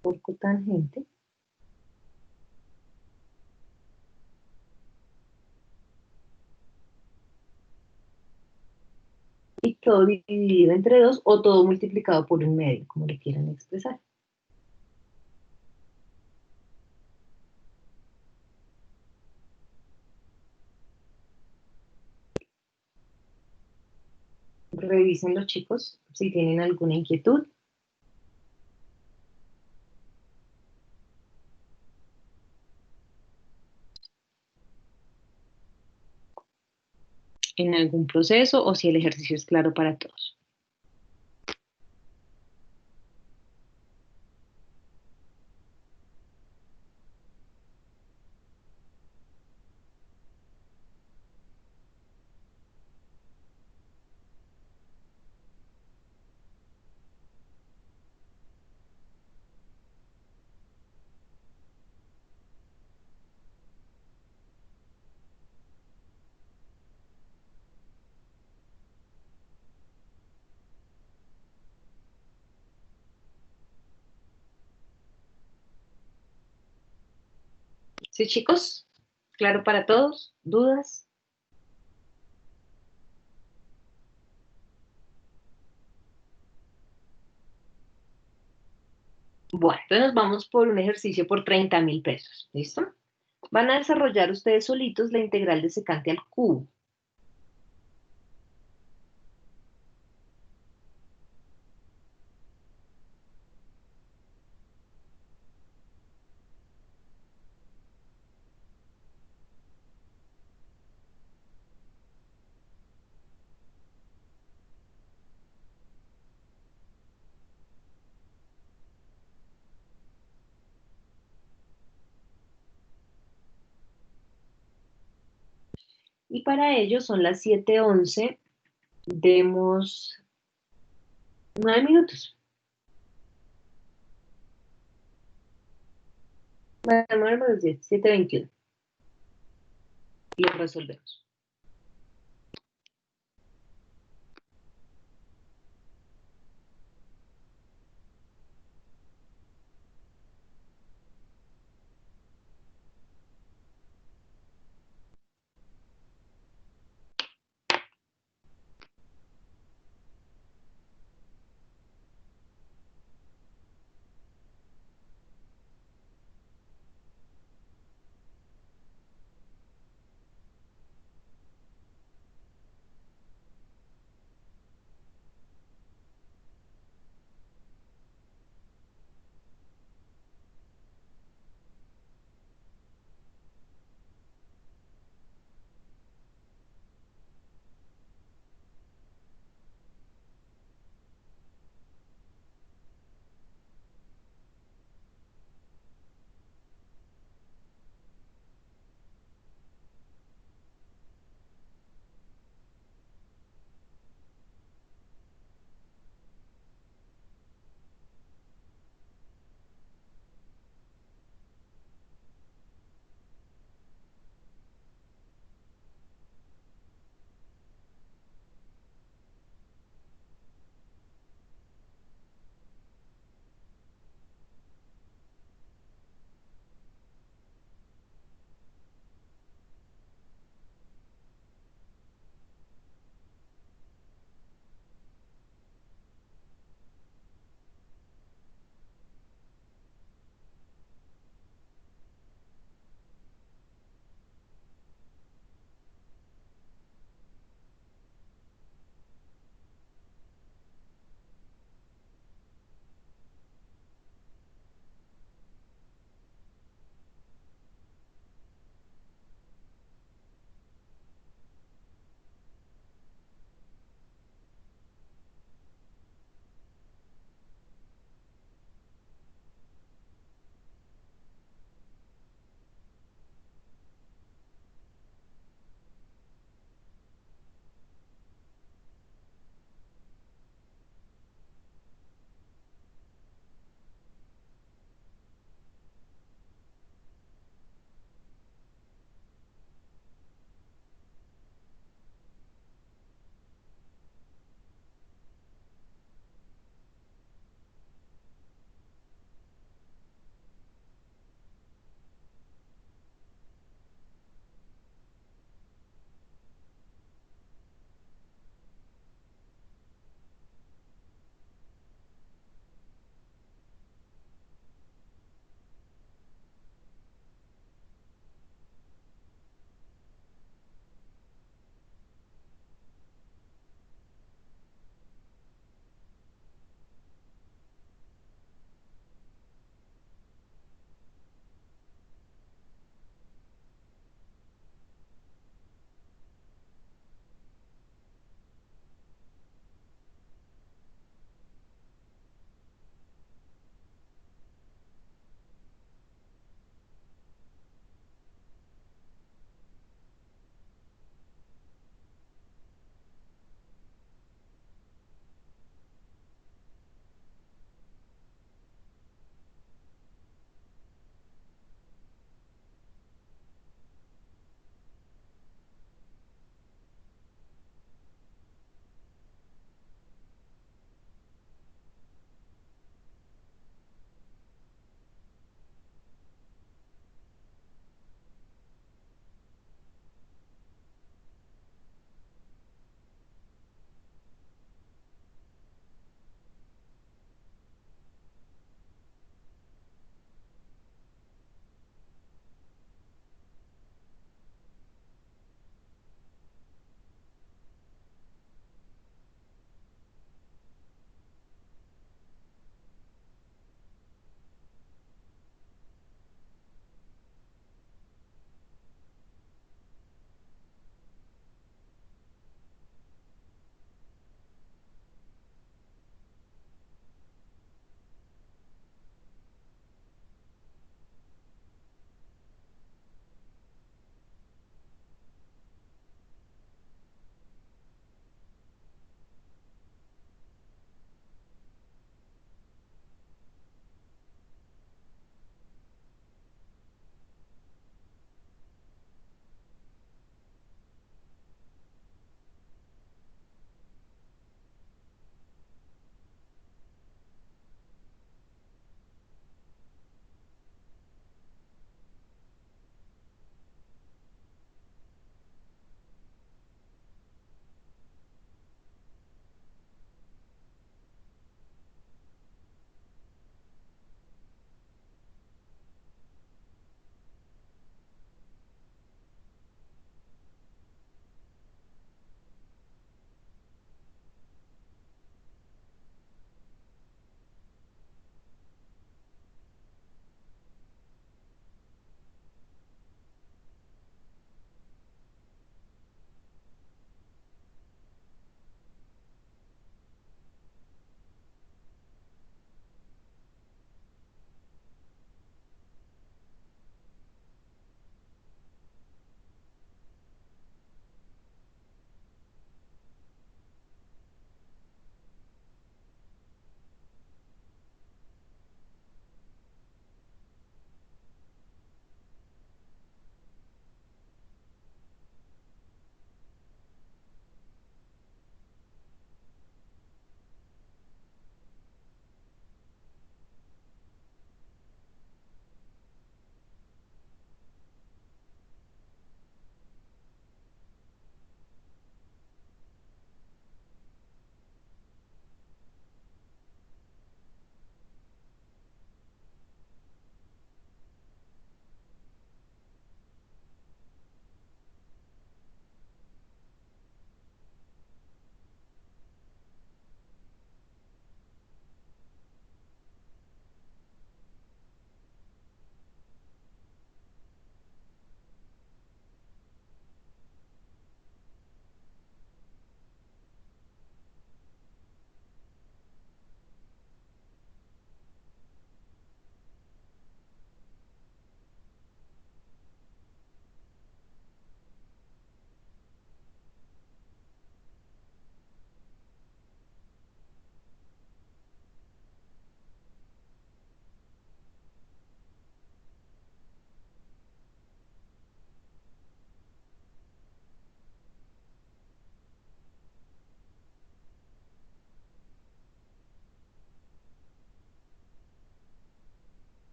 por cotangente y todo dividido entre 2 o todo multiplicado por un medio, como lo quieran expresar. Revisen los chicos si tienen alguna inquietud. En algún proceso o si el ejercicio es claro para todos. ¿Sí, chicos? ¿Claro para todos? ¿Dudas? Bueno, entonces nos vamos por un ejercicio por 30.000 pesos. ¿Listo? Van a desarrollar ustedes solitos la integral de secante al cubo. Y para ello son las 7:11. Demos 9 minutos. Bueno, los 10, 7:21. Y lo resolvemos.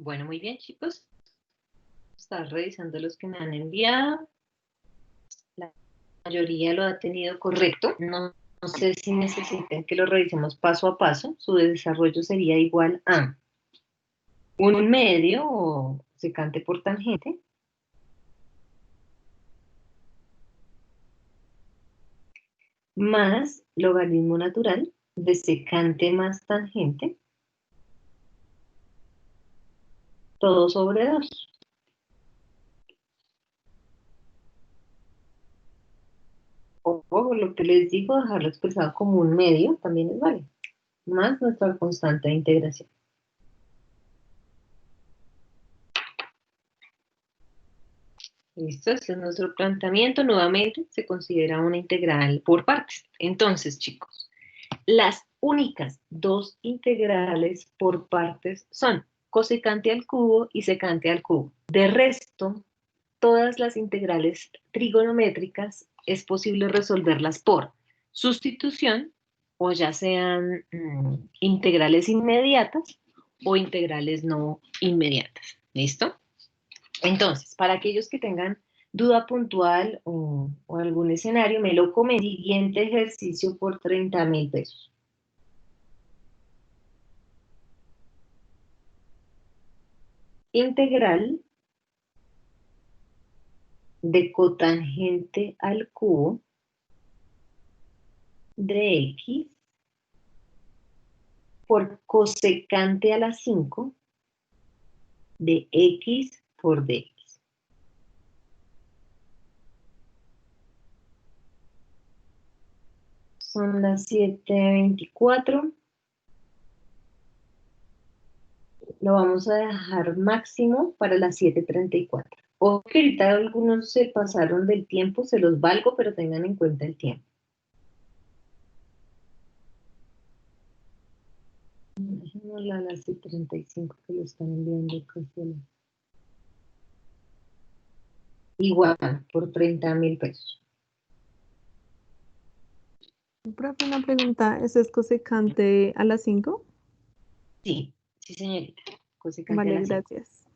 Bueno, muy bien, chicos. Estás revisando los que me han enviado. La mayoría lo ha tenido correcto. No sé si necesitan que lo revisemos paso a paso. Su desarrollo sería igual a un medio o secante por tangente más logaritmo natural de secante más tangente, todo sobre 2. O lo que les digo, dejarlo expresado como un medio también es válido, más nuestra constante de integración. Listo, este es nuestro planteamiento. Nuevamente se considera una integral por partes. Entonces, chicos, las únicas dos integrales por partes son cosecante al cubo y secante al cubo. De resto, todas las integrales trigonométricas es posible resolverlas por sustitución o ya sean integrales inmediatas o integrales no inmediatas. ¿Listo? Entonces, para aquellos que tengan duda puntual o algún escenario, me lo come siguiente ejercicio por 30.000 pesos. Integral de cotangente al cubo de x por cosecante a la 5 de x por dx. Son las 7:24. Lo vamos a dejar máximo para las 7:34. O que ahorita algunos se pasaron del tiempo, se los valgo, pero tengan en cuenta el tiempo. Dejémosla a las 7:35 que lo están enviando casi a la... Igual, por 30.000 pesos. Profe, una pregunta, ¿eso es cosecante a las 5? Sí, sí, señorita. Cosecante a Vale, la 5. gracias.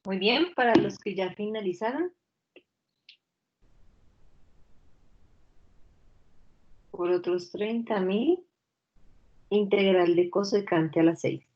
Muy bien, para los que ya finalizaron, por otros 30.000, integral de cosecante a la 6.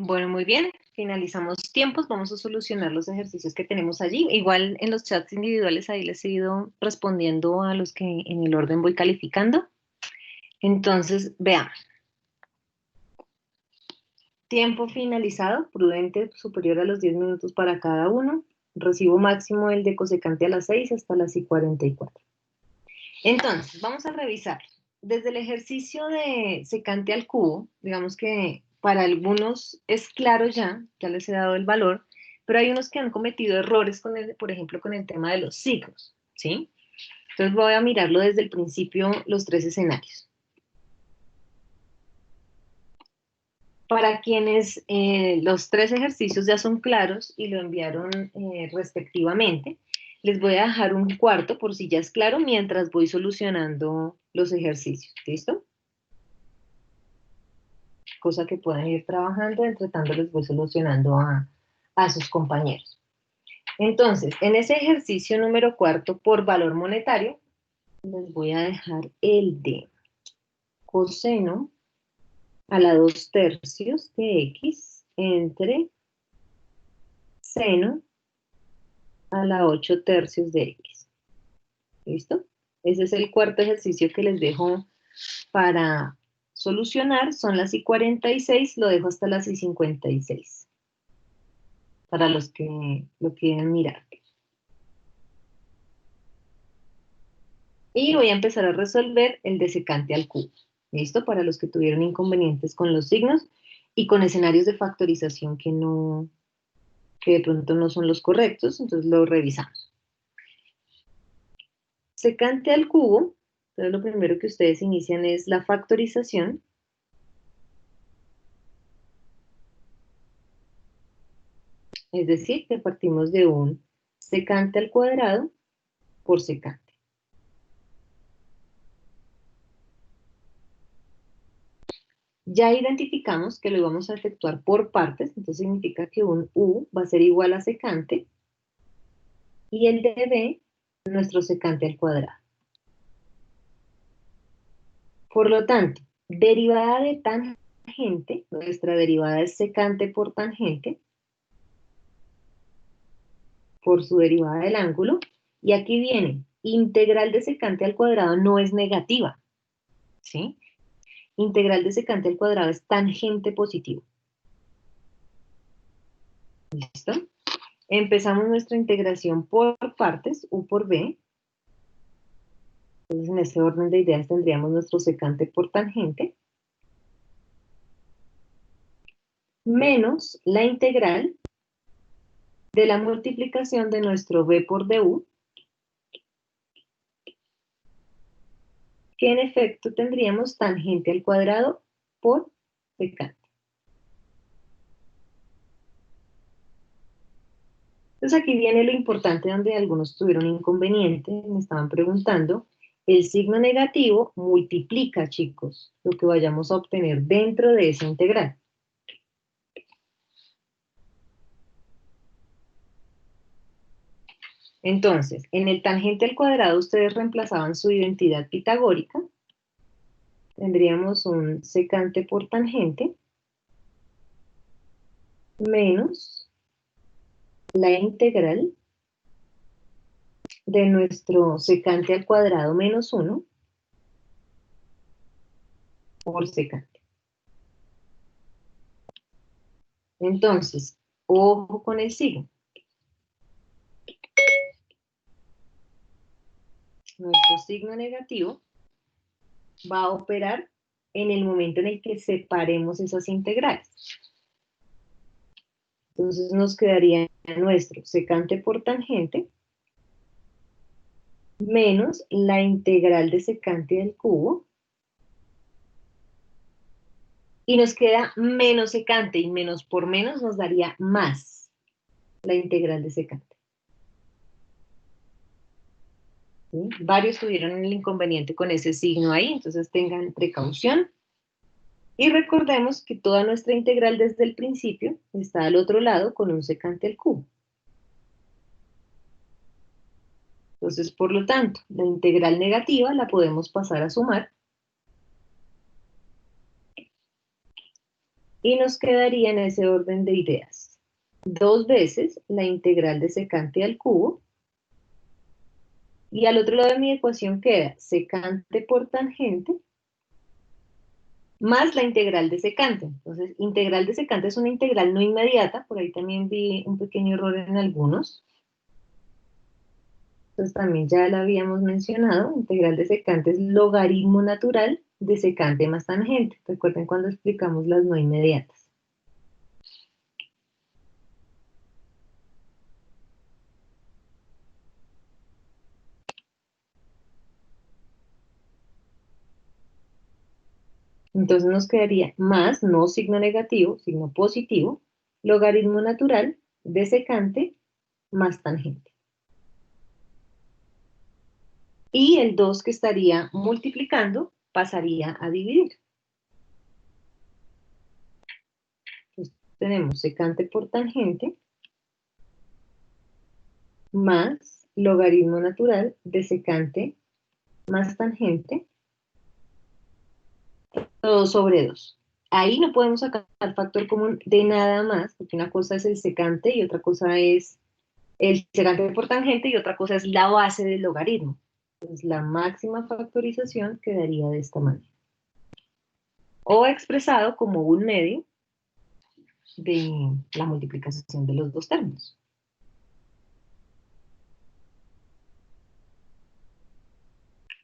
Bueno, muy bien. Finalizamos tiempos. Vamos a solucionar los ejercicios que tenemos allí. Igual en los chats individuales ahí les he ido respondiendo a los que en el orden voy calificando. Entonces, veamos. Tiempo finalizado, prudente, superior a los 10 minutos para cada uno. Recibo máximo el de cosecante a las 6 hasta las y 44. Entonces, vamos a revisar. Desde el ejercicio de secante al cubo, digamos que para algunos es claro ya les he dado el valor, pero hay unos que han cometido errores, por ejemplo, con el tema de los signos, ¿sí? Entonces voy a mirarlo desde el principio, los tres escenarios. Para quienes los tres ejercicios ya son claros y lo enviaron respectivamente, les voy a dejar un cuarto por si ya es claro mientras voy solucionando los ejercicios, ¿listo? Cosa que puedan ir trabajando, entre tanto les voy solucionando a sus compañeros. Entonces, en ese ejercicio número cuarto por valor monetario, les voy a dejar el de coseno a la 2/3 de x entre seno a la 8/3 de x. ¿Listo? Ese es el cuarto ejercicio que les dejo para solucionar. Son las y 46, lo dejo hasta las y 56. Para los que lo quieren mirar. Y voy a empezar a resolver el de secante al cubo. ¿Listo? Para los que tuvieron inconvenientes con los signos y con escenarios de factorización que de pronto no son los correctos, entonces lo revisamos. Secante al cubo, entonces lo primero que ustedes inician es la factorización. Es decir, que partimos de un secante al cuadrado por secante. Ya identificamos que lo vamos a efectuar por partes, entonces significa que un u va a ser igual a secante y el de b, nuestro secante al cuadrado. Por lo tanto, derivada de tangente, nuestra derivada es secante por tangente, por su derivada del ángulo, y aquí viene, integral de secante al cuadrado no es negativa, ¿sí? Integral de secante al cuadrado es tangente positivo. ¿Listo? Empezamos nuestra integración por partes, u por b. Entonces, en este orden de ideas tendríamos nuestro secante por tangente, menos la integral de la multiplicación de nuestro b por du, que en efecto tendríamos tangente al cuadrado por secante. Entonces aquí viene lo importante donde algunos tuvieron inconveniente, me estaban preguntando, el signo negativo multiplica, chicos, lo que vayamos a obtener dentro de esa integral. Entonces, en el tangente al cuadrado ustedes reemplazaban su identidad pitagórica. Tendríamos un secante por tangente menos la integral de nuestro secante al cuadrado menos 1 por secante. Entonces, ojo con el signo. Nuestro signo negativo va a operar en el momento en el que separemos esas integrales. Entonces nos quedaría nuestro secante por tangente menos la integral de secante del cubo y nos queda menos secante y menos por menos nos daría más la integral de secante. ¿Sí? Varios tuvieron el inconveniente con ese signo ahí, entonces tengan precaución. Y recordemos que toda nuestra integral desde el principio está al otro lado con un secante al cubo. Entonces, por lo tanto, la integral negativa la podemos pasar a sumar. Y nos quedaría en ese orden de ideas 2 veces la integral de secante al cubo, y al otro lado de mi ecuación queda secante por tangente más la integral de secante. Entonces, integral de secante es una integral no inmediata, por ahí también vi un pequeño error en algunos. Entonces también ya la habíamos mencionado, integral de secante es logaritmo natural de secante más tangente. Recuerden cuando explicamos las no inmediatas. Entonces nos quedaría más, no signo negativo, signo positivo, logaritmo natural de secante más tangente. Y el 2 que estaría multiplicando pasaría a dividir. Entonces tenemos secante por tangente más logaritmo natural de secante más tangente, todo sobre 2. Ahí no podemos sacar factor común de nada más, porque una cosa es el secante y otra cosa es el secante por tangente y otra cosa es la base del logaritmo. Entonces la máxima factorización quedaría de esta manera. O expresado como un medio de la multiplicación de los dos términos.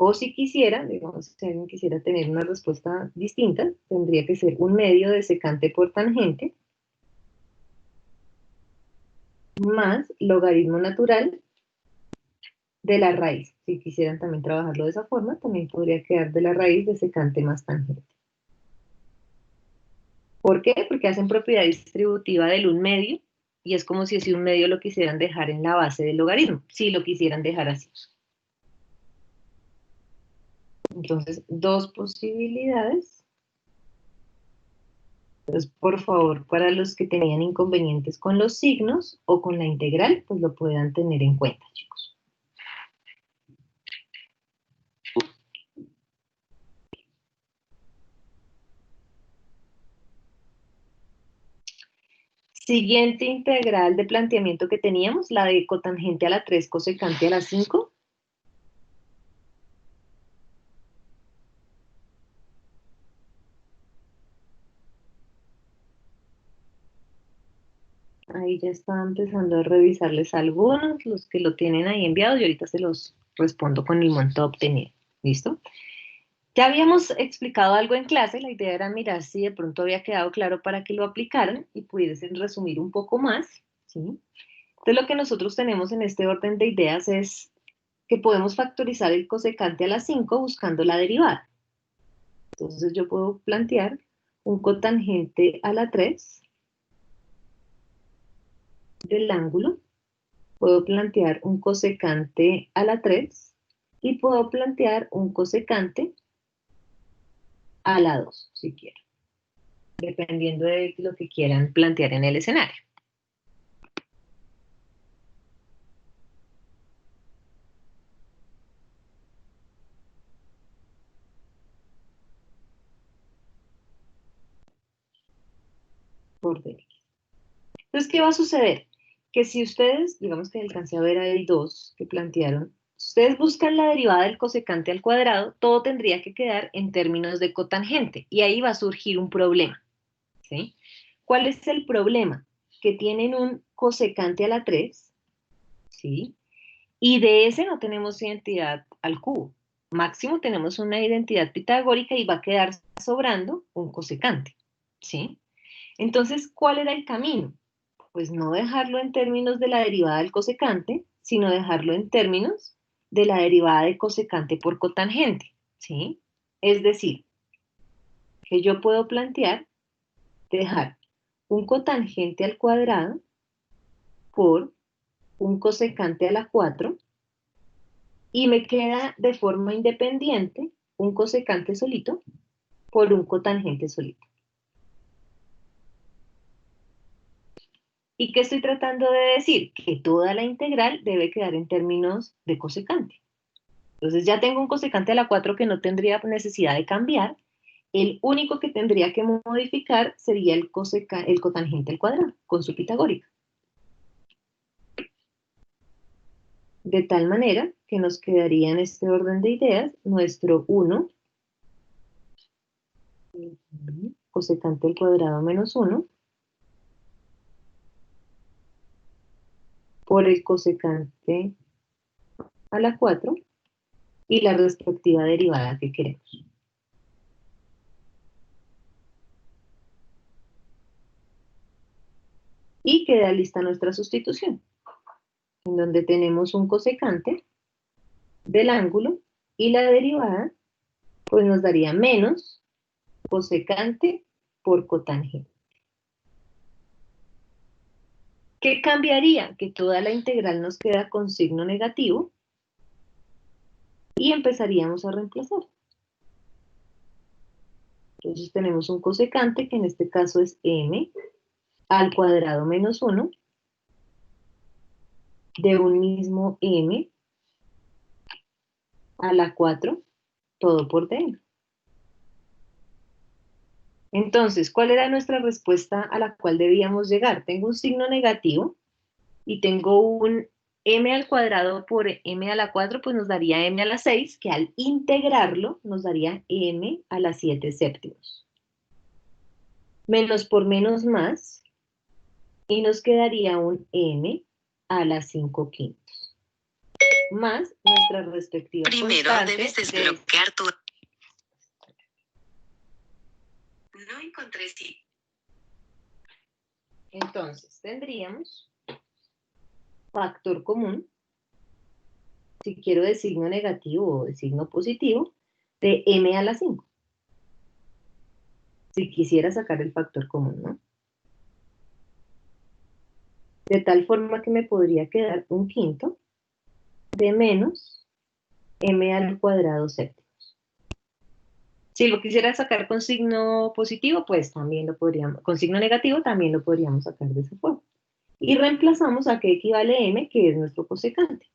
O si quisiera, digamos, si alguien quisiera tener una respuesta distinta, tendría que ser un medio de secante por tangente más logaritmo natural de la raíz. Si quisieran también trabajarlo de esa forma, también podría quedar de la raíz de secante más tangente. ¿Por qué? Porque hacen propiedad distributiva del un medio, y es como si ese un medio lo quisieran dejar en la base del logaritmo, si lo quisieran dejar así. Entonces, dos posibilidades. Entonces, por favor, para los que tenían inconvenientes con los signos o con la integral, pues lo puedan tener en cuenta, chicos. Siguiente integral de planteamiento que teníamos, la de cotangente a la 3, cosecante a la 5. Ahí ya estaba empezando a revisarles algunos, los que lo tienen ahí enviados, y ahorita se los respondo con el monto obtenido. ¿Listo? Ya habíamos explicado algo en clase, la idea era mirar si de pronto había quedado claro para que lo aplicaran y pudiesen resumir un poco más, ¿sí? Entonces lo que nosotros tenemos en este orden de ideas es que podemos factorizar el cosecante a la 5 buscando la derivada. Entonces yo puedo plantear un cotangente a la 3 del ángulo, puedo plantear un cosecante a la 3 y puedo plantear un cosecante a la 2, si quiero, dependiendo de lo que quieran plantear en el escenario. Por D. Entonces, ¿qué va a suceder? Que si ustedes, digamos que alcancé a ver ahí dos que plantearon, si ustedes buscan la derivada del cosecante al cuadrado, todo tendría que quedar en términos de cotangente, y ahí va a surgir un problema, ¿sí? ¿Cuál es el problema? Que tienen un cosecante a la 3, ¿sí? Y de ese no tenemos identidad al cubo. Máximo tenemos una identidad pitagórica y va a quedar sobrando un cosecante, ¿sí? Entonces, ¿cuál era el camino? Pues no dejarlo en términos de la derivada del cosecante, sino dejarlo en términos de la derivada de cosecante por cotangente, ¿sí? Es decir, que yo puedo plantear dejar un cotangente al cuadrado por un cosecante a la 4 y me queda de forma independiente un cosecante solito por un cotangente solito. ¿Y qué estoy tratando de decir? Que toda la integral debe quedar en términos de cosecante. Entonces ya tengo un cosecante a la 4 que no tendría necesidad de cambiar, El único que tendría que modificar sería el cotangente al cuadrado, con su pitagórica. De tal manera que nos quedaría en este orden de ideas nuestro 1 cosecante al cuadrado menos 1 por el cosecante a la 4 y la respectiva derivada que queremos. Y queda lista nuestra sustitución, en donde tenemos un cosecante del ángulo y la derivada pues nos daría menos cosecante por cotangente. ¿Qué cambiaría? Que toda la integral nos queda con signo negativo y empezaríamos a reemplazar. Entonces tenemos un cosecante que en este caso es m al cuadrado menos 1 de un mismo m a la 4 todo por dn. Entonces, ¿cuál era nuestra respuesta a la cual debíamos llegar? Tengo un signo negativo y tengo un m al cuadrado por m a la 4, pues nos daría m a la 6, que al integrarlo nos daría m a la 7 séptimos. Menos por menos más, y nos quedaría un m a la 5 quintos. Más nuestra respectiva Primero constante debes desbloquear tu... No encontré sí. Entonces, tendríamos factor común, si quiero de signo negativo o de signo positivo, de m a la 5. Si quisiera sacar el factor común, ¿no? De tal forma que me podría quedar un quinto de menos m al cuadrado séptimos. Si lo quisiera sacar con signo positivo, pues también lo podríamos, con signo negativo también lo podríamos sacar de esa forma. Y reemplazamos a qué equivale m, que es nuestro cosecante.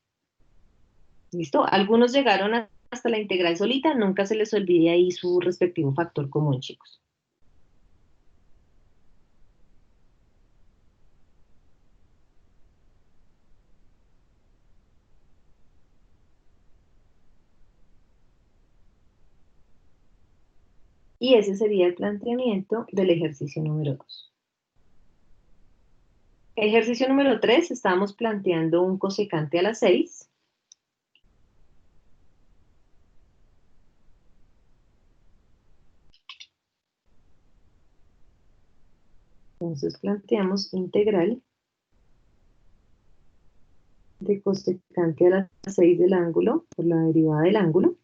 ¿Listo? Algunos llegaron hasta la integral solita, nunca se les olvide ahí su respectivo factor común, chicos. Y ese sería el planteamiento del ejercicio número 2. Ejercicio número 3, estamos planteando un cosecante a la 6. Entonces planteamos integral de cosecante a la 6 del ángulo, por la derivada del ángulo.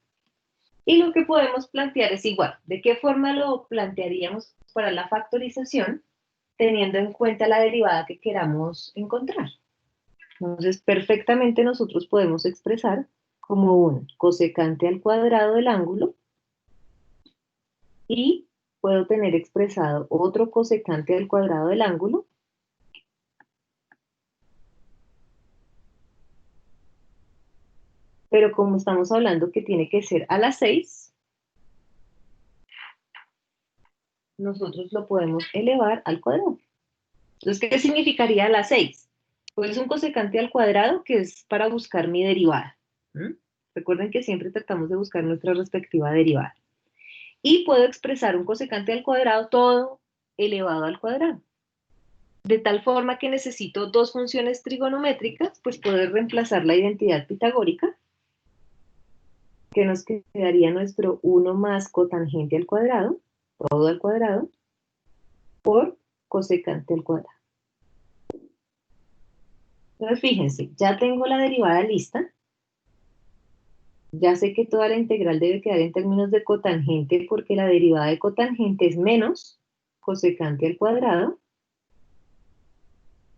Y lo que podemos plantear es igual. ¿De qué forma lo plantearíamos para la factorización? Teniendo en cuenta la derivada que queramos encontrar. Entonces, perfectamente nosotros podemos expresar como un cosecante al cuadrado del ángulo y puedo tener expresado otro cosecante al cuadrado del ángulo pero como estamos hablando que tiene que ser a las 6, nosotros lo podemos elevar al cuadrado. Entonces, ¿qué significaría a las 6? Pues es un cosecante al cuadrado que es para buscar mi derivada. Recuerden que siempre tratamos de buscar nuestra respectiva derivada. Y puedo expresar un cosecante al cuadrado todo elevado al cuadrado. De tal forma que necesito dos funciones trigonométricas, pues poder reemplazar la identidad pitagórica, que nos quedaría nuestro 1 más cotangente al cuadrado, todo al cuadrado, por cosecante al cuadrado. Entonces, fíjense, ya tengo la derivada lista. Ya sé que toda la integral debe quedar en términos de cotangente porque la derivada de cotangente es menos cosecante al cuadrado.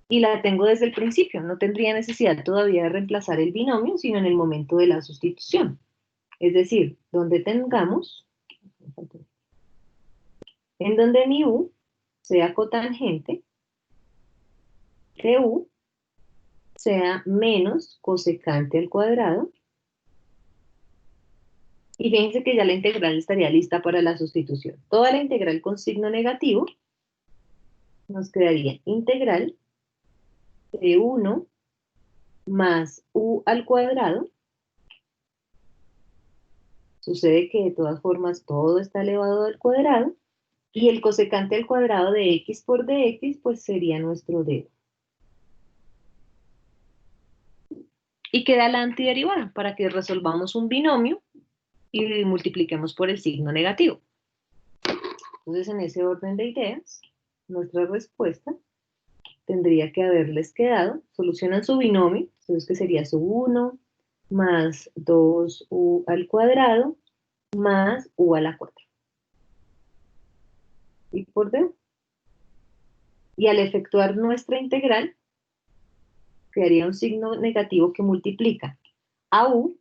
Y la tengo desde el principio. No tendría necesidad todavía de reemplazar el binomio, sino en el momento de la sustitución. Es decir, donde tengamos, en donde mi u sea cotangente, que u sea menos cosecante al cuadrado Y fíjense que ya la integral estaría lista para la sustitución. Toda la integral con signo negativo nos quedaría integral de 1 más u al cuadrado. Sucede que de todas formas todo está elevado al cuadrado. Y el cosecante al cuadrado de x por dx, pues sería nuestro d. Y queda la antiderivada para que resolvamos un binomio y multipliquemos por el signo negativo. Entonces, en ese orden de ideas, nuestra respuesta tendría que haberles quedado, solucionan su binomio, entonces que sería su 1 más 2u al cuadrado más u a la 4. Y por d. Y al efectuar nuestra integral, quedaría un signo negativo que multiplica a u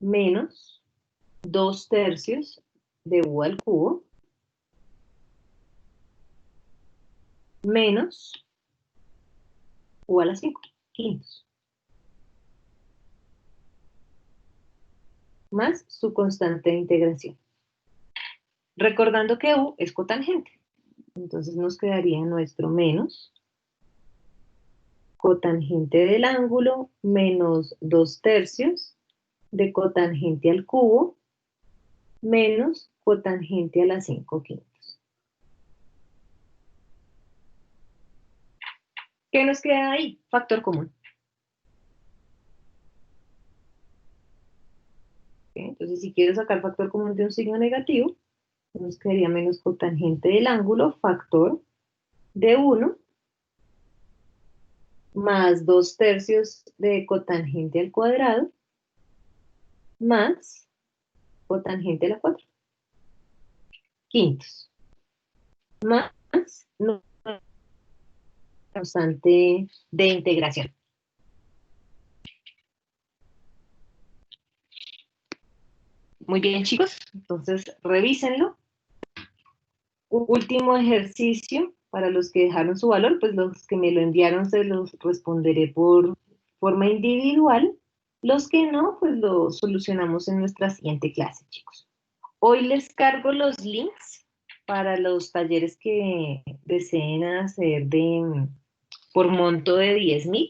menos 2/3 de u al cubo menos u a la 5, quintos, más su constante de integración. Recordando que u es cotangente, entonces nos quedaría nuestro menos cotangente del ángulo menos 2/3 de cotangente al cubo menos cotangente a la 5 quintos. ¿Qué nos queda ahí? Factor común. ¿Okay? Entonces, si quiero sacar factor común de un signo negativo, nos quedaría menos cotangente del ángulo, factor de 1, más 2/3 de cotangente al cuadrado, más cotangente a la 4. Quintos. Más constante de integración. Muy bien, chicos. Entonces, revísenlo. Último ejercicio para los que dejaron su valor, pues los que me lo enviaron se los responderé por forma individual. Los que no, pues lo solucionamos en nuestra siguiente clase, chicos. Hoy les cargo los links para los talleres que deseen hacer por monto de 10.000.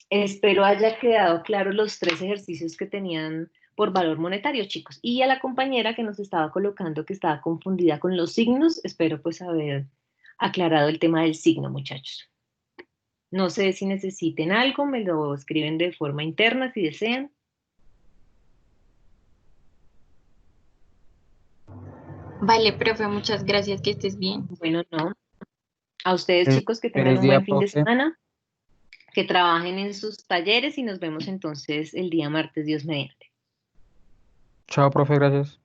Espero haya quedado claro los 3 ejercicios que tenían por valor monetario, chicos. Y a la compañera que nos estaba colocando, que estaba confundida con los signos, espero pues haber aclarado el tema del signo, muchachos. No sé si necesiten algo, me lo escriben de forma interna si desean. Vale, profe, muchas gracias, que estés bien. Bueno, no. A ustedes, chicos, que tengan Feliz un día, buen fin de profe. semana, que trabajen en sus talleres y nos vemos entonces el día martes, Dios mediante. Chao, profe, gracias.